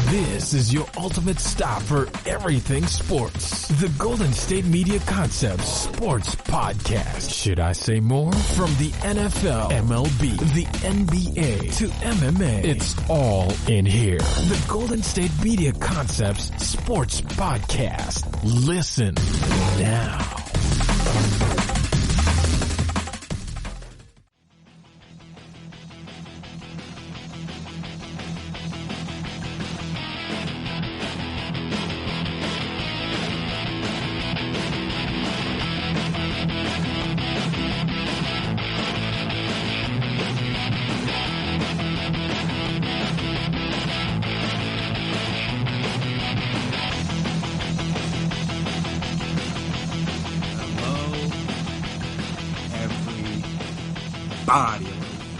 This is your ultimate stop for everything sports. The Golden State Media Concepts Sports Podcast. Should I say more? From the NFL, MLB, the NBA to MMA, it's all in here. The Golden State Media Concepts Sports Podcast. Listen now.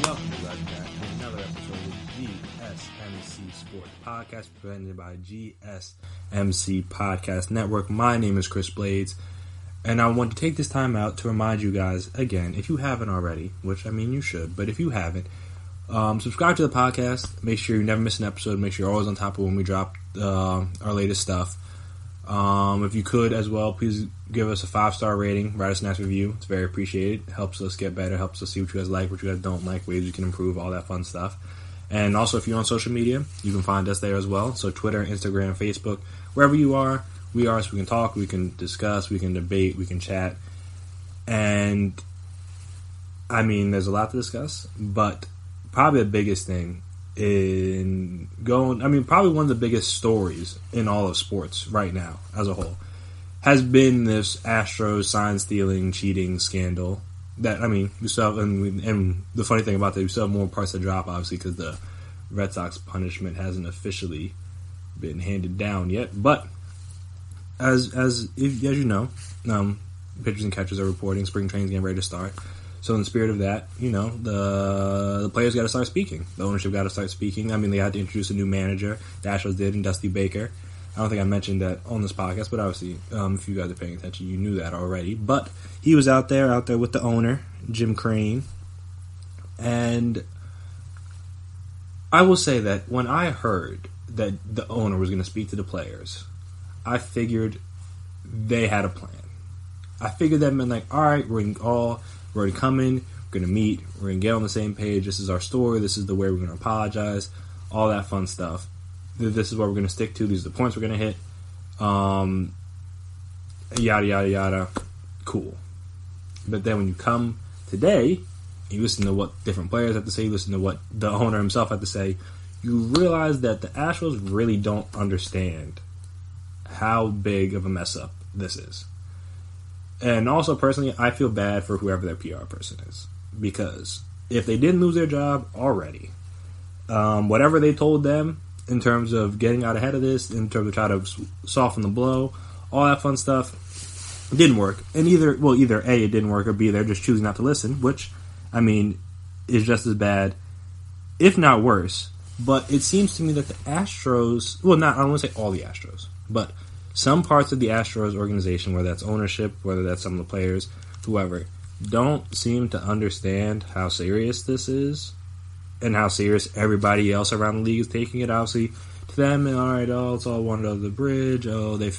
Welcome you guys back to another episode of the GSMC Sports Podcast presented by GSMC Podcast Network. My name is Chris Blades, and I want to take this time out to remind you guys again, if you haven't already, which I mean you should, but if you haven't, subscribe to the podcast. Make sure you never miss an episode. Make sure you're always on top of when we drop our latest stuff. If you could as well, please give us a 5-star rating, write us a nice review. It's very appreciated. It helps us get better, helps us see what you guys like, what you guys don't like, ways we can improve, all that fun stuff. And also, if you're on social media, you can find us there as well. So Twitter, Instagram, Facebook, wherever you are, we are, so we can talk, we can discuss, we can debate, we can chat. And, I mean, there's a lot to discuss, but probably the biggest thing probably one of the biggest stories in all of sports right now as a whole has been this Astros sign stealing, cheating scandal. That, I mean, we still have, and the funny thing about that, we still have more parts to drop, obviously, because the Red Sox punishment hasn't officially been handed down yet. But as you know, pitchers and catchers are reporting spring training's getting ready to start. So in the spirit of that, you know, the players got to start speaking. The ownership got to start speaking. I mean, they had to introduce a new manager. The Astros did, and Dusty Baker. I don't think I mentioned that on this podcast, but obviously, if you guys are paying attention, you knew that already. But he was out there with the owner, Jim Crane. And I will say that when I heard that the owner was going to speak to the players, I figured they had a plan. I figured that meant, like, all right, we're already coming, we're going to meet, we're going to get on the same page, this is our story, this is the way we're going to apologize, all that fun stuff. This is what we're going to stick to, these are the points we're going to hit, yada, yada, yada, cool. But then when you come today, you listen to what different players have to say, you listen to what the owner himself had to say, you realize that the Astros really don't understand how big of a mess up this is. And also, personally, I feel bad for whoever their PR person is. Because if they didn't lose their job already, whatever they told them in terms of getting out ahead of this, in terms of trying to soften the blow, all that fun stuff, didn't work. And either A, it didn't work, or B, they're just choosing not to listen, which, I mean, is just as bad, if not worse. But it seems to me that the Astros, I don't want to say all the Astros, but some parts of the Astros organization, whether that's ownership, whether that's some of the players, whoever, don't seem to understand how serious this is and how serious everybody else around the league is taking it. Obviously, to them, it's all water under the bridge. They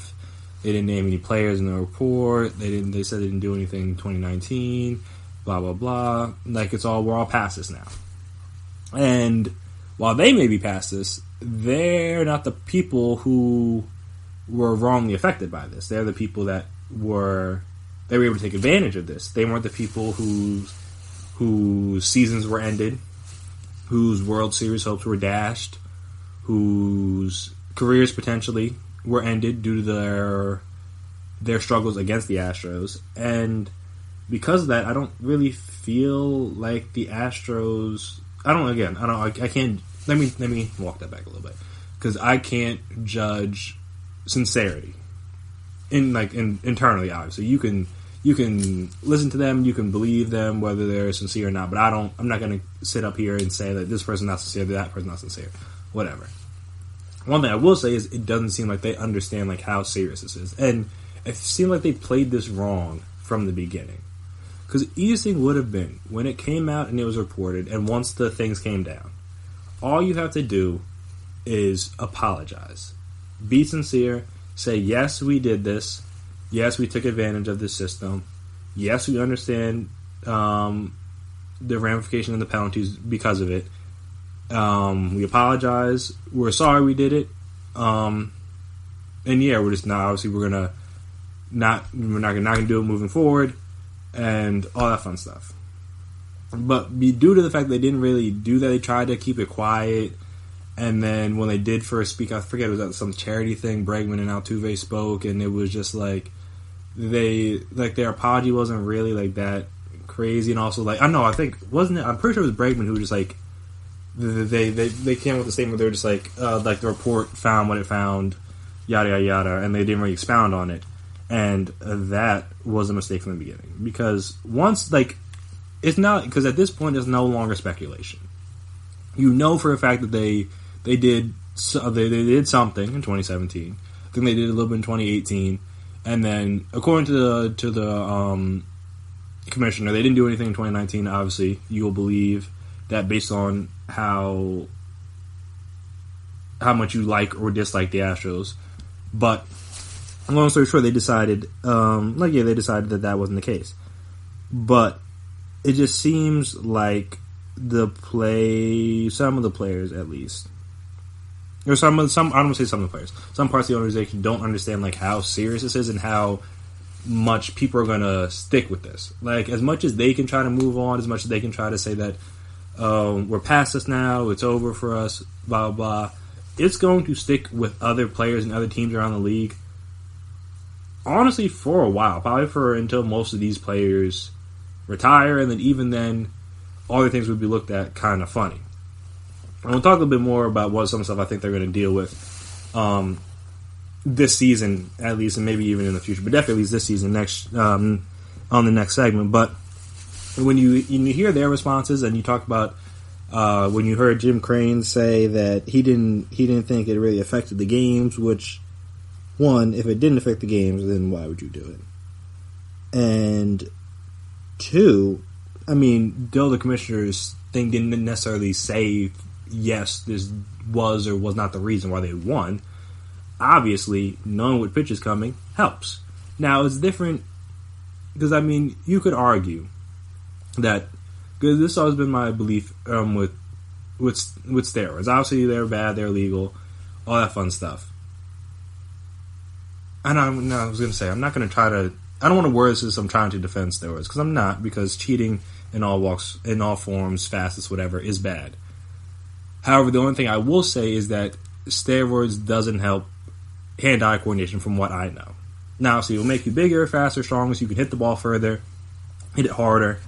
didn't name any players in the report. They said they didn't do anything in 2019. Blah blah blah. Like we're all past this now. And while they may be past this, they're not the people who were wrongly affected by this. They're the people that were able to take advantage of this. They weren't the people whose seasons were ended, whose World Series hopes were dashed, whose careers potentially were ended due to their struggles against the Astros. And because of that, I don't really feel like the Astros. I can't. Let me walk that back a little bit, because I can't judge sincerity internally. Obviously, you can listen to them, you can believe them whether they're sincere or not, but I'm not going to sit up here and say that this person's not sincere, that person's not sincere, whatever. One thing I will say is it doesn't seem like they understand like how serious this is, and it seemed like they played this wrong from the beginning. Because the easiest thing would have been when it came out and it was reported, and once the things came down, all you have to do is apologize. Be sincere. Say, yes, we did this. Yes, we took advantage of this system. Yes, we understand the ramification and the penalties because of it. We apologize. We're sorry we did it. And yeah, we're just not, obviously we're not gonna do it moving forward and all that fun stuff. But due to the fact they didn't really do that, they tried to keep it quiet. And then when they did first speak, I forget, it was at some charity thing, Bregman and Altuve spoke, and it was just like their apology wasn't really like that crazy. And also like, I don't know, I think, wasn't it, I'm pretty sure it was Bregman who just like they came with a statement. They were just like the report found what it found, yada yada yada, and they didn't really expound on it. And that was a mistake from the beginning, because once, like, it's not, because at this point it's no longer speculation. You know for a fact that they did something in 2017. I think they did a little bit in 2018, and then according to the commissioner, they didn't do anything in 2019. Obviously, you will believe that based on how much you like or dislike the Astros. But long story short, they decided, they decided that wasn't the case. But it just seems like some of the players at least, or some I don't want to say some of the players, some parts of the organization don't understand like how serious this is and how much people are going to stick with this. Like, as much as they can try to move on, as much as they can try to say that we're past this now, it's over for us, blah, blah, blah, it's going to stick with other players and other teams around the league, honestly, for a while. Probably until most of these players retire, and then even then, all the things would be looked at kind of funny. And we'll talk a little bit more about what some stuff I think they're going to deal with this season, at least, and maybe even in the future, but definitely at least this season, next on the next segment. But when you hear their responses, and you talk about when you heard Jim Crane say that he didn't think it really affected the games, which, one, if it didn't affect the games, then why would you do it? And two, I mean, though the commissioner's thing didn't necessarily say, yes, this was or was not the reason why they won, obviously, knowing what pitch is coming helps. Now, it's different, because, I mean, you could argue that, because this has always been my belief with steroids. Obviously, they're bad, they're illegal, all that fun stuff. And I was going to say, I'm not going to try to, I don't want to word this as I'm trying to defend steroids, because I'm not, because cheating in all walks, in all forms, fastest, whatever, is bad. However, the only thing I will say is that steroids doesn't help hand-eye coordination, from what I know. Now, so it'll make you bigger, faster, stronger, so you can hit the ball further, hit it harder.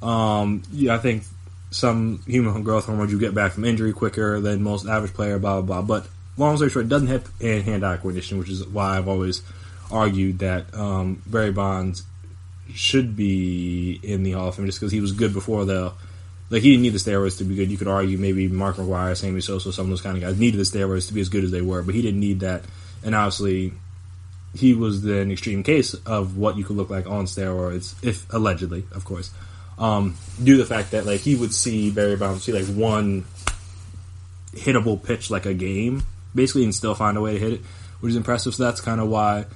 I think some human growth hormones you get back from injury quicker than most average player, blah, blah, blah. But long story short, it doesn't help hand-eye coordination, which is why I've always argued that Barry Bonds should be in the Hall of Fame, just because he was good before he didn't need the steroids to be good. You could argue maybe Mark McGwire, Sammy Sosa, some of those kind of guys needed the steroids to be as good as they were, but he didn't need that. And obviously, he was an extreme case of what you could look like on steroids, if allegedly, of course, due to the fact that he would see Barry Bonds see one hittable pitch like a game, basically, and still find a way to hit it, which is impressive. So that's kind of why.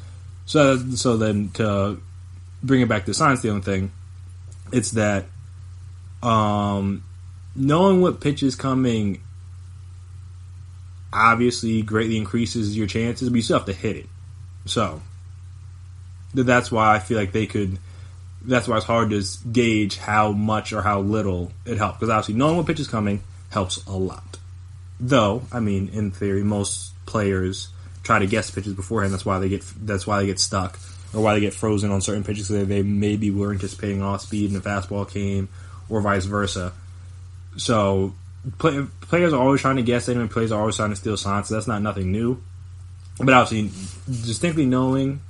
So then to bring it back to the science dealing thing, it's that knowing what pitch is coming obviously greatly increases your chances, but you still have to hit it. So that's why I feel like that's why it's hard to gauge how much or how little it helps, because obviously knowing what pitch is coming helps a lot. Though, I mean, in theory, most players try to guess pitches beforehand. That's why they get stuck, or why they get frozen on certain pitches, so they maybe were anticipating off speed and the fastball came, or vice versa. So players are always trying to guess, and players are always trying to steal signs, so that's not nothing new. But obviously, distinctly knowing,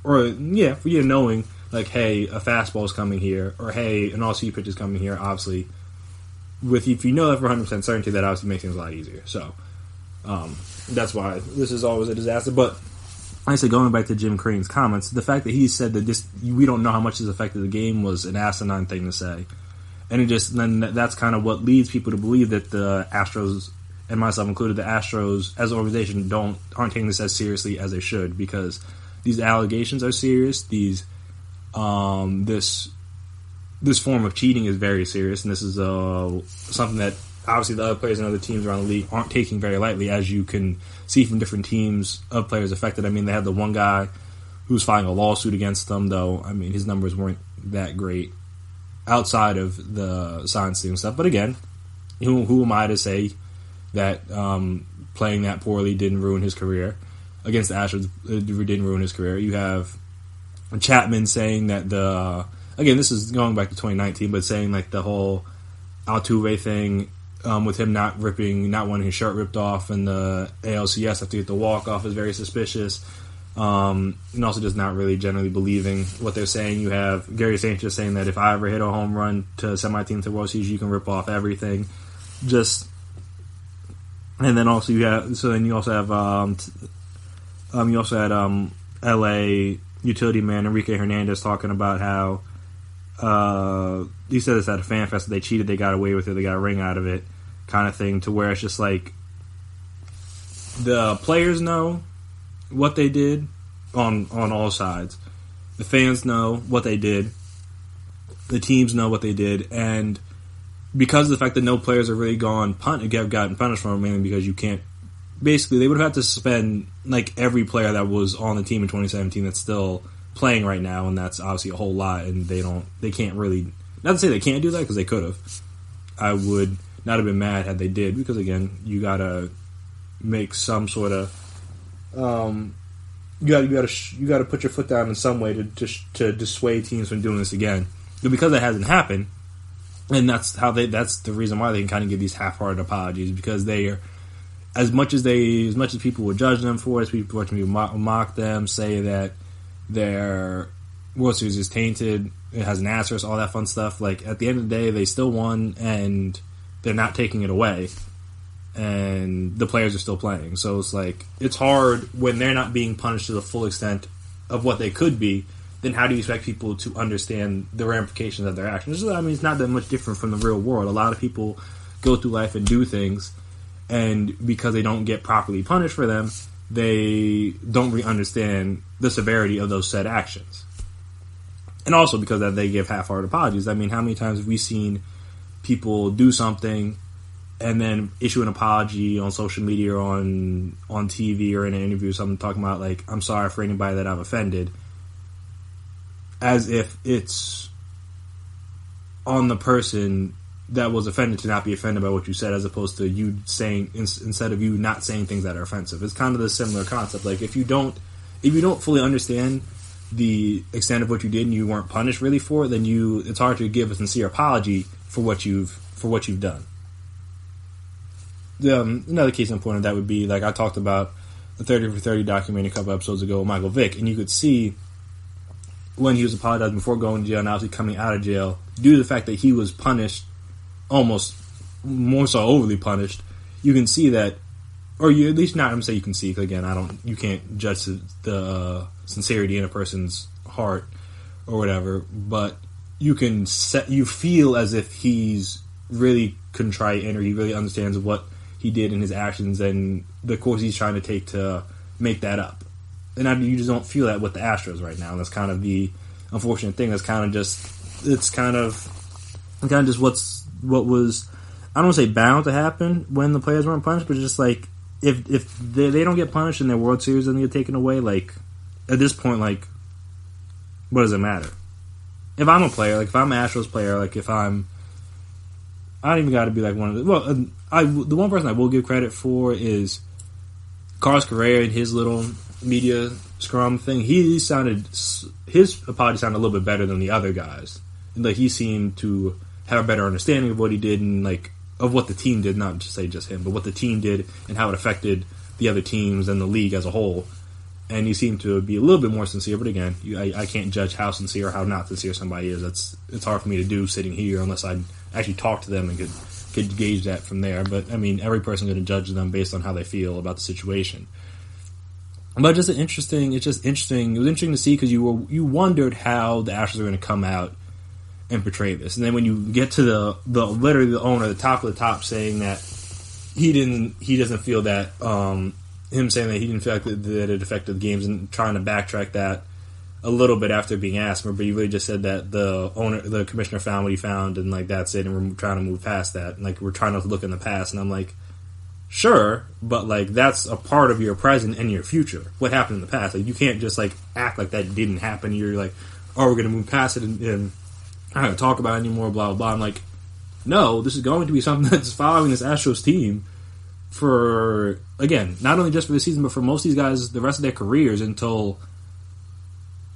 knowing, hey, a fastball is coming here, or hey, an all-speed pitch is coming here, obviously, if you know that for 100% certainty, that obviously makes things a lot easier. So that's why this is always a disaster. But like I said, going back to Jim Crane's comments, the fact that he said that we don't know how much this affected the game was an asinine thing to say. And then that's kind of what leads people to believe that the Astros and myself included, the Astros as an organization aren't taking this as seriously as they should, because these allegations are serious. These this form of cheating is very serious, and this is something that obviously the other players and other teams around the league aren't taking very lightly, as you can see from different teams of players affected. I mean, they had the one guy who was filing a lawsuit against them, though. I mean, his numbers weren't that great outside of the sign stealing stuff. But again, who am I to say that playing that poorly didn't ruin his career? Against the Astros, it didn't ruin his career. You have Chapman saying that again, this is going back to 2019, but saying like the whole Altuve thing with him not wanting his shirt ripped off, and the ALCS after get the walk-off is very suspicious. And also just not really generally believing what they're saying. You have Gary Sanchez saying that if I ever hit a home run to send my team to World Series, you can rip off everything. And then also you also had LA utility man Enrique Hernandez talking about how he said this at a fan fest that they cheated, they got away with it, they got a ring out of it, kind of thing, to where it's just like the players know what they did on all sides. The fans know what they did. The teams know what they did, and because of the fact that no players have really gotten punished from it, mainly because you can't. Basically, they would have had to suspend like every player that was on the team in 2017 that's still playing right now, and that's obviously a whole lot. And they can't really. Not to say they can't do that, because they could have. I would not have been mad had they did, because again, you gotta make some sort of. You gotta put your foot down in some way to dissuade teams from doing this again. But because that hasn't happened, and that's the reason why they can kind of give these half-hearted apologies, because they are, as much as people would judge them for it, as people mock them, say that their World Series is tainted, it has an asterisk, all that fun stuff. Like, at the end of the day, they still won, and they're not taking it away. And the players are still playing. So it's like, it's hard when they're not being punished to the full extent of what they could be. Then how do you expect people to understand the ramifications of their actions? I mean, it's not that much different from the real world. A lot of people go through life and do things, and because they don't get properly punished for them, they don't really understand the severity of those said actions. And also because that they give half-hearted apologies. I mean, how many times have we seen people do something and then issue an apology on social media or on TV or in an interview or something, talking about, like, I'm sorry for anybody that I've offended, as if it's on the person that was offended to not be offended by what you said, as opposed to you saying, instead of you not saying things that are offensive. It's kind of the similar concept. Like, if you don't fully understand the extent of what you did and you weren't punished really for it, then it's hard to give a sincere apology for what you've done. Another case in point of that would be, like, I talked about the 30 for 30 documentary a couple episodes ago with Michael Vick, and you could see when he was apologizing before going to jail and obviously coming out of jail, due to the fact that he was punished, almost more so overly punished, you can see that, or you at least not, I'm going to say you can see, because again, you can't judge the sincerity in a person's heart or whatever, but you feel as if he's really contrite and or he really understands what he did in his actions and the course he's trying to take to make that up. And you just don't feel that with the Astros right now. And that's kind of the unfortunate thing. That's kind of just what was, I don't want to say bound to happen when the players weren't punished, but just like, if they don't get punished and their World Series doesn't get taken away, like, at this point, like, what does it matter? If I'm a player, like, if I'm an Astros player, like, I don't even got to be like one of the. Well, the one person I will give credit for is Carlos Correa and his little media scrum thing. His apology sounded a little bit better than the other guys. Like, he seemed to have a better understanding of what he did and, like, of what the team did. Not just say just him, but what the team did and how it affected the other teams and the league as a whole. And he seemed to be a little bit more sincere. But again, I can't judge how sincere or how not sincere somebody is. It's hard for me to do sitting here unless I actually talk to them and could gauge that from there. But I mean, every person's going to judge them based on how they feel about the situation. But it's just interesting. It was interesting to see, because you wondered how the Astros are going to come out and portray this, and then when you get to the literally the owner, the top of the top, saying that he doesn't feel that him saying that he didn't feel like that it affected the games and trying to backtrack that a little bit after being asked, but he really just said that the commissioner found what he found, and like that's it, and we're trying to move past that, and like we're trying to look in the past, and I'm like, sure, but like that's a part of your present and your future. What happened in the past? Like you can't just like act like that didn't happen. You're like, oh, we're gonna move past it and I'm not gonna talk about it anymore. Blah blah blah. I'm like, no, this is going to be something that's following this Astros team for, again, not only just for the season, but for most of these guys the rest of their careers until.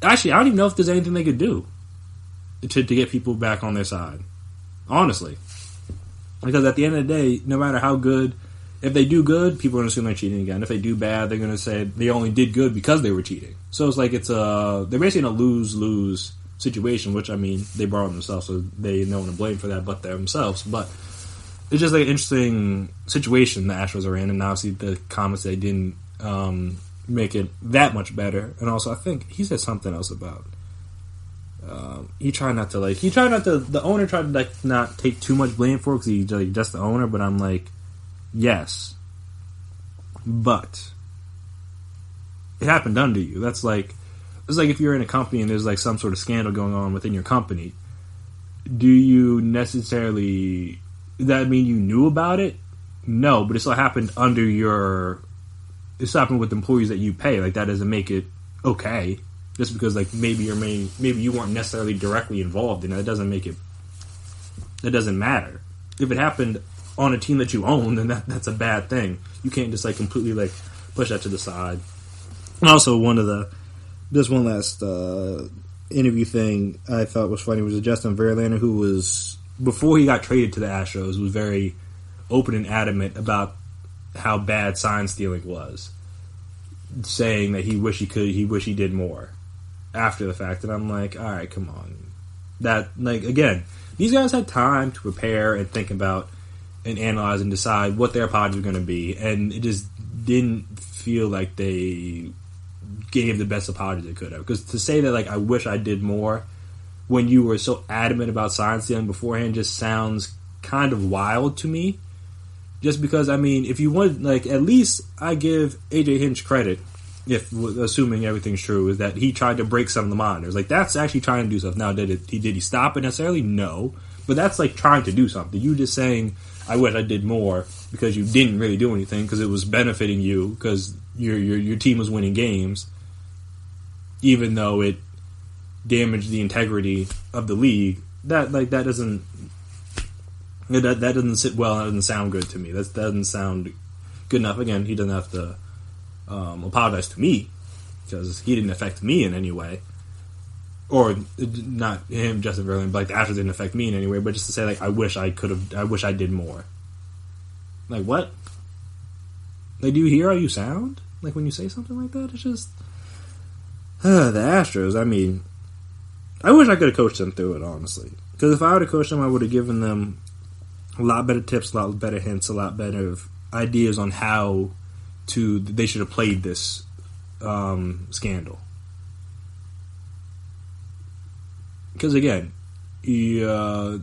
Actually, I don't even know if there's anything they could do to get people back on their side. Honestly. Because at the end of the day, no matter how good, if they do good, people are going to assume they're cheating again. If they do bad, they're going to say they only did good because they were cheating. So it's like they're basically in a lose-lose situation, which, I mean, they brought on themselves, so they no one to blame for that but themselves. But it's just like an interesting situation the Astros are in, and obviously the comments they didn't make it that much better. And also, I think he said something else about the owner tried to like not take too much blame for it because he's like just the owner. But I'm like, yes, but it happened under you. That's like, it's like if you're in a company and there's like some sort of scandal going on within your company. Do you necessarily, does that mean you knew about it? No, but it still happened under your. It's happening with employees that you pay. Like, that doesn't make it okay. Just because, like, maybe you weren't necessarily directly involved in it. That doesn't make it. That doesn't matter. If it happened on a team that you own, then that's a bad thing. You can't just, like, completely, like, push that to the side. And also, just one last interview thing I thought was funny was Justin Verlander, who was, before he got traded to the Astros, was very open and adamant about how bad sign stealing was, saying that he wish he did more after the fact. And I'm like, all right, come on. That, like, again, these guys had time to prepare and think about and analyze and decide what their apologies were going to be, and it just didn't feel like they gave the best apology they could have. Because to say that, like, I wish I did more when you were so adamant about sign stealing beforehand just sounds kind of wild to me. Just because, I mean, if you want, like, at least I give AJ Hinch credit, if assuming everything's true, is that he tried to break some of the monitors. Like, that's actually trying to do stuff. Now, did he stop it necessarily? No. But that's, like, trying to do something. You just saying, I wish I did more, because you didn't really do anything, because it was benefiting you, because your team was winning games, even though it damaged the integrity of the league. That doesn't. That doesn't sit well. That doesn't sound good to me. That doesn't sound good enough. Again, he doesn't have to apologize to me because he didn't affect me in any way, or not him, Justin Verlander. But like the Astros didn't affect me in any way. But just to say, like, I wish I did more. Like, what? Like, do you hear how you sound? Like when you say something like that, it's just the Astros. I mean, I wish I could have coached them through it, honestly. Because if I would have coached them, I would have given them a lot better tips, a lot better hints, a lot better ideas on how they should have played this scandal. Because again, you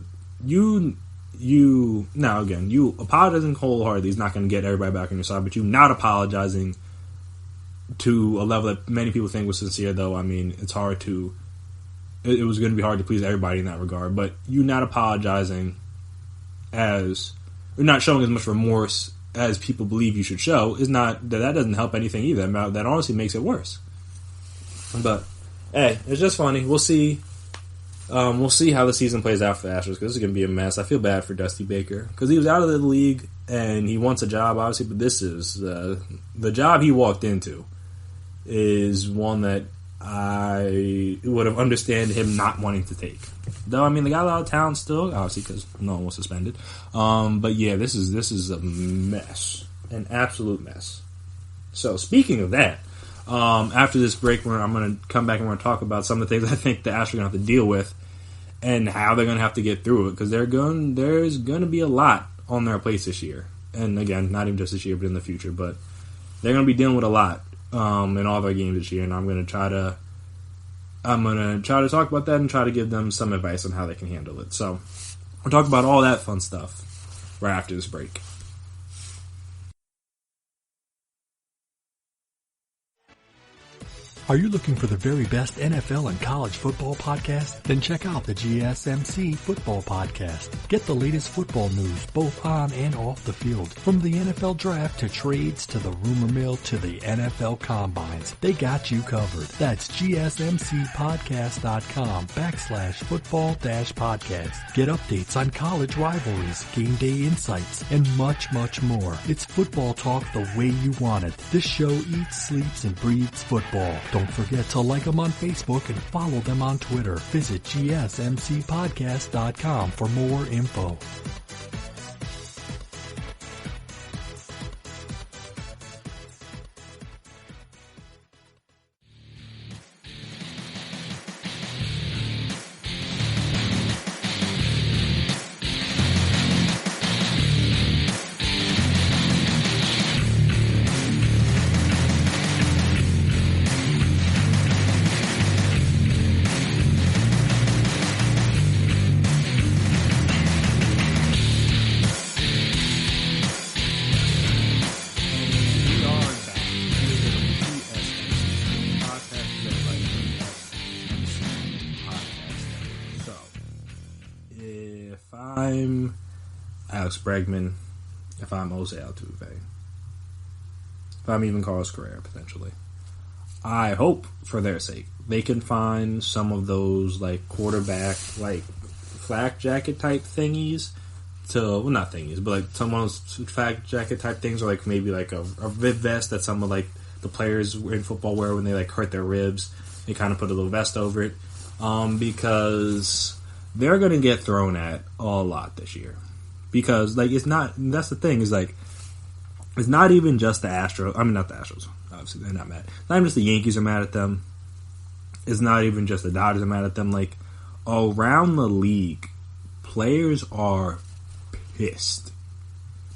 apologizing wholeheartedly is not going to get everybody back on your side, but you not apologizing to a level that many people think was sincere, though, I mean, it's hard to. It was going to be hard to please everybody in that regard, but you not apologizing or not showing as much remorse as people believe you should show is not, that doesn't help anything either. That honestly makes it worse. But hey, it's just funny. We'll see. We'll see how the season plays out for the Astros, because this is going to be a mess. I feel bad for Dusty Baker because he was out of the league and he wants a job, obviously, but this is the job he walked into is one that I would have understand him not wanting to take. Though, I mean, they got a lot of talent still, obviously, because no one was suspended. But yeah, this is a mess, an absolute mess. So speaking of that, after this break, I'm going to come back and we're going to talk about some of the things I think the Astros are going to have to deal with and how they're going to have to get through it, because there's going to be a lot on their plates this year. And again, not even just this year, but in the future. But they're going to be dealing with a lot in all their games this year, and I'm going to try to talk about that and try to give them some advice on how they can handle it. So we'll talk about all that fun stuff right after this break. Are you looking for the very best NFL and college football podcast? Then check out the GSMC Football Podcast. Get the latest football news both on and off the field. From the NFL Draft to trades to the rumor mill to the NFL Combines. They got you covered. That's GSMCpodcast.com/football-podcast. Get updates on college rivalries, game day insights, and much, much more. It's football talk the way you want it. This show eats, sleeps, and breathes football. Don't forget to like them on Facebook and follow them on Twitter. Visit GSMCpodcast.com for more info. I'm Alex Bregman, if I'm Jose Altuve, if I'm even Carlos Correa, potentially, I hope, for their sake, they can find some of those, like, quarterback, like, flak jacket type thingies to, well, not thingies, but, like, some of those flak jacket type things, or, like, maybe, like, a rib vest that some of, like, the players in football wear when they, like, hurt their ribs. They kind of put a little vest over it, because they're going to get thrown at a lot this year. Because, like, it's not, that's the thing, is, like, it's not even just the Astros. I mean, not the Astros. Obviously, they're not mad. Not even just the Yankees are mad at them. It's not even just the Dodgers are mad at them. Like, around the league, players are pissed.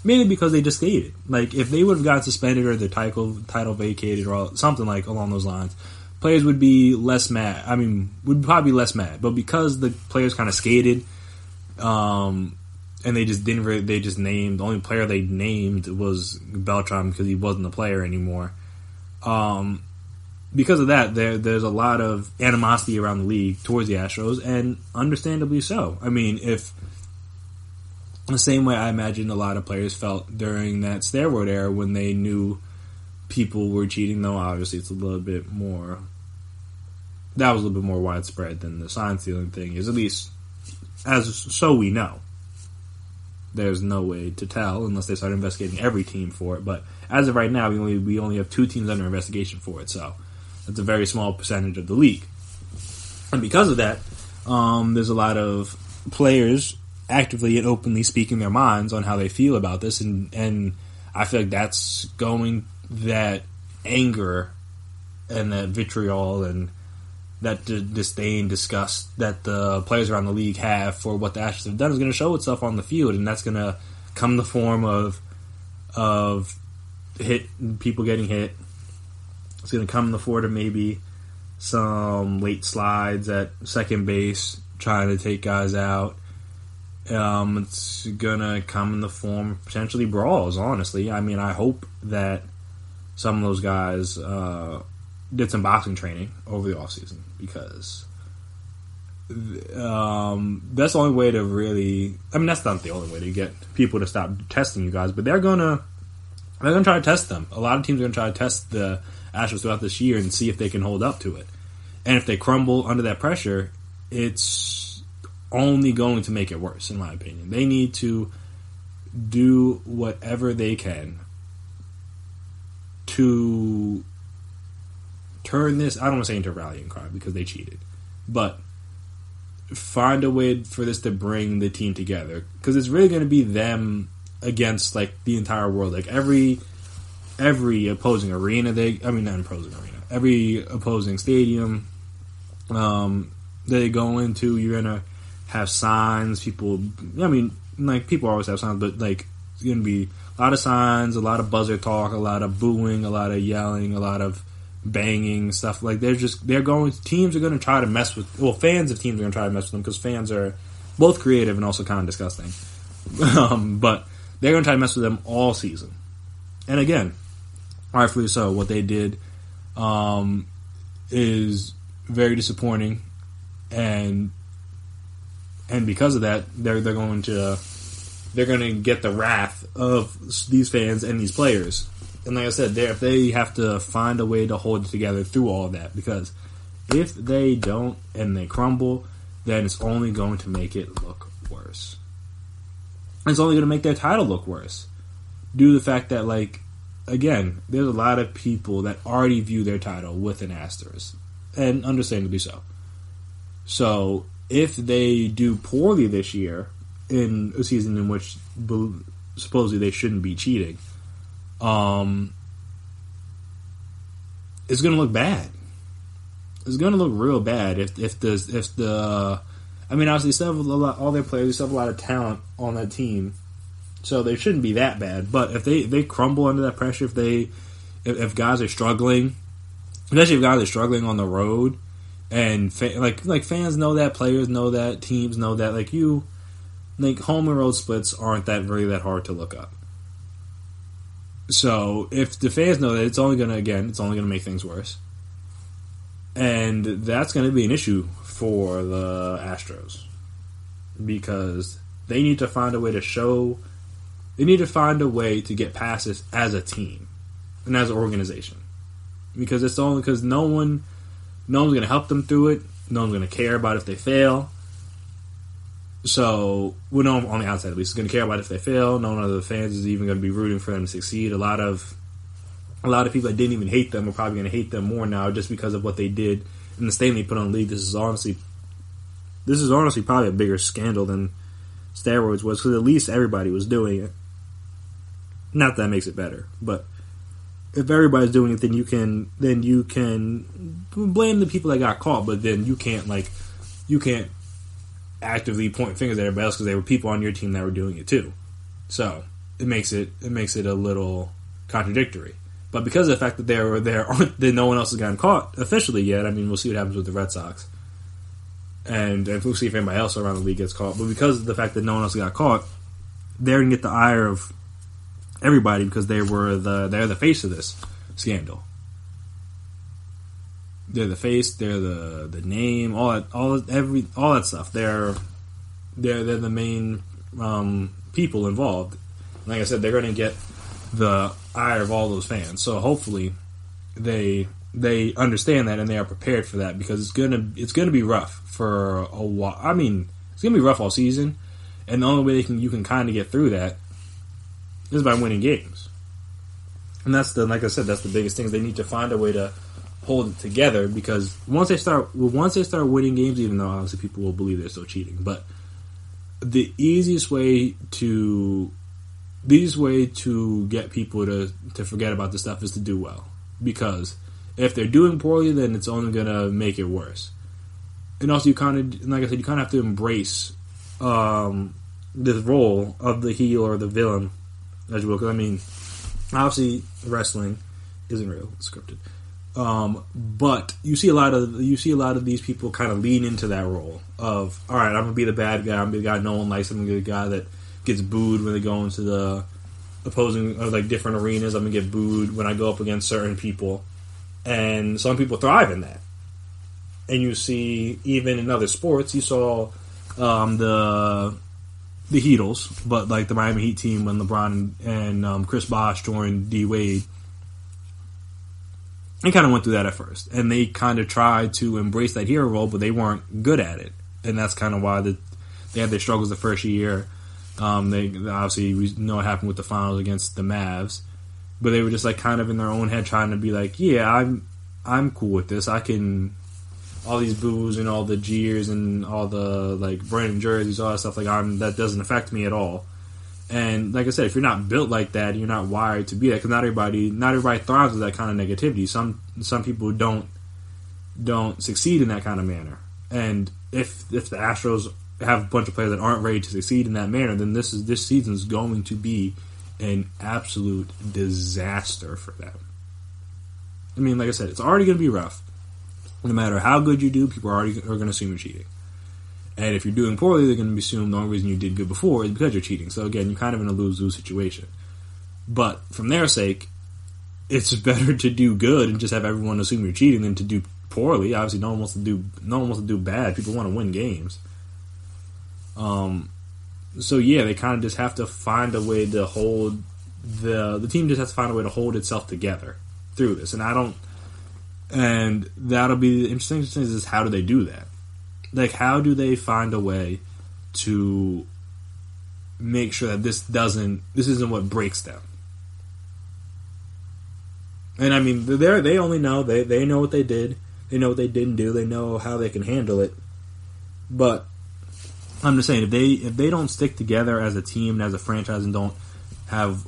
Mainly because they just skated. Like, if they would have gotten suspended or their title vacated or something like along those lines, players would be less mad. I mean, would probably be less mad. But because the players kind of skated, and they just didn't. They just named the only player they named was Beltran because he wasn't a player anymore. Because of that, there's a lot of animosity around the league towards the Astros, and understandably so. I mean, if the same way I imagine a lot of players felt during that steroid era when they knew people were cheating, though obviously it's a little bit more. That was a little bit more widespread than the sign stealing thing is, at least as so we know. There's no way to tell unless they start investigating every team for it. But as of right now, we only have 2 teams under investigation for it, so that's a very small percentage of the league. And because of that, there's a lot of players actively and openly speaking their minds on how they feel about this, and I feel like that's going, that anger and that vitriol and that disdain, disgust that the players around the league have for what the Astros have done is going to show itself on the field, and that's going to come in the form of people getting hit. It's going to come in the form of maybe some late slides at second base, trying to take guys out. It's going to come in the form of potentially brawls, honestly. I mean, I hope that some of those guys did some boxing training over the offseason, because that's the only way to really, I mean, that's not the only way to get people to stop testing you guys, but they're gonna try to test them. A lot of teams are gonna try to test the Astros throughout this year and see if they can hold up to it. And if they crumble under that pressure, it's only going to make it worse, in my opinion. They need to do whatever they can to turn this, I don't want to say into a rallying cry because they cheated, but find a way for this to bring the team together, because it's really going to be them against, like, the entire world. Like, every opposing arena every opposing stadium they go into, you're going to have signs. People, I mean, like, people always have signs, but, like, it's going to be a lot of signs, a lot of buzzer talk, a lot of booing, a lot of yelling, a lot of banging, stuff. Like, teams are going to try to mess with, well, fans of teams are going to try to mess with them, because fans are both creative and also kind of disgusting. But they're going to try to mess with them all season. And again, rightfully so, what they did is very disappointing, and because of that, they're going to get the wrath of these fans and these players. And like I said, if they have to find a way to hold it together through all of that, because if they don't and they crumble, then it's only going to make it look worse. It's only going to make their title look worse, due to the fact that, like, again, there's a lot of people that already view their title with an asterisk, and understandably so. So if they do poorly this year in a season in which supposedly they shouldn't be cheating, it's going to look bad. It's going to look real bad if the I mean, obviously, all their players still have a lot of talent on that team, so they shouldn't be that bad. But if they crumble under that pressure, if guys are struggling, especially if guys are struggling on the road, and like fans know that, players know that, teams know that, like home and road splits aren't really that hard to look up. So if the fans know that, it's only gonna make things worse, and that's gonna be an issue for the Astros, because they need to find a way to get past this as a team and as an organization, because no one's going to help them through it. No one's going to care about if they fail. So, no one on the outside at least is going to care about if they fail. No one of the fans is even going to be rooting for them to succeed. A lot of people that didn't even hate them are probably going to hate them more now just because of what they did in the statement they put on the league. This is honestly probably a bigger scandal than steroids was, because at least everybody was doing it. Not that makes it better, but if everybody's doing it, then you can blame the people that got caught, but then you can't actively point fingers at everybody else because there were people on your team that were doing it too. So it makes it a little contradictory. But because of the fact that that no one else has gotten caught officially yet, I mean, we'll see what happens with the Red Sox. And we'll see if anybody else around the league gets caught. But because of the fact that no one else got caught, they're going to get the ire of everybody because they're the face of this scandal. They're the face, they're the name, all that stuff. They're the main people involved. Like I said, they're going to get the ire of all those fans. So hopefully they understand that and they are prepared for that, because it's gonna be rough for a while. I mean, it's gonna be rough all season, and the only way you can kind of get through that is by winning games. And that's like I said, that's the biggest thing. They need to find a way to hold it together, because once they start winning games, even though obviously people will believe they're still cheating, but the easiest way to get people to forget about this stuff is to do well, because if they're doing poorly, then it's only going to make it worse. And also, like I said, you kind of have to embrace this role of the heel or the villain, as you will. Because I mean, obviously, wrestling isn't real; it's scripted. But you see a lot of these people kind of lean into that role of, all right, I'm gonna be the bad guy. I'm gonna be the guy no one likes. I'm gonna be the guy that gets booed when they go into the opposing or like different arenas. I'm gonna get booed when I go up against certain people. And some people thrive in that. And you see, even in other sports, you saw the Heatles, but like the Miami Heat team when LeBron and Chris Bosh joined D Wade, they kind of went through that at first. And they kind of tried to embrace that hero role, but they weren't good at it. And that's kind of why they had their struggles the first year. Obviously, we know what happened with the finals against the Mavs. But they were just like kind of in their own head trying to be like, yeah, I'm cool with this. I can, all these boos and all the jeers and all the like branded jerseys, all that stuff, like that doesn't affect me at all. And like I said, if you're not built like that, you're not wired to be that, because not everybody thrives with that kind of negativity. Some people don't succeed in that kind of manner. And if the Astros have a bunch of players that aren't ready to succeed in that manner, then this season is going to be an absolute disaster for them. I mean, like I said, it's already going to be rough. No matter how good you do, people are going to assume you're cheating. And if you're doing poorly, they're going to assume the only reason you did good before is because you're cheating. So again, you're kind of in a lose-lose situation. But from their sake, it's better to do good and just have everyone assume you're cheating than to do poorly. Obviously, no one wants to do bad. People want to win games. So yeah, they kind of just have to find a way to hold the team just has to find a way to hold itself together through this. And that'll be the interesting thing is how do they do that? Like, how do they find a way to make sure that this isn't what breaks them? And I mean, they only know, they know what they did, they know what they didn't do, they know how they can handle it. But I'm just saying, if they don't stick together as a team and as a franchise and don't have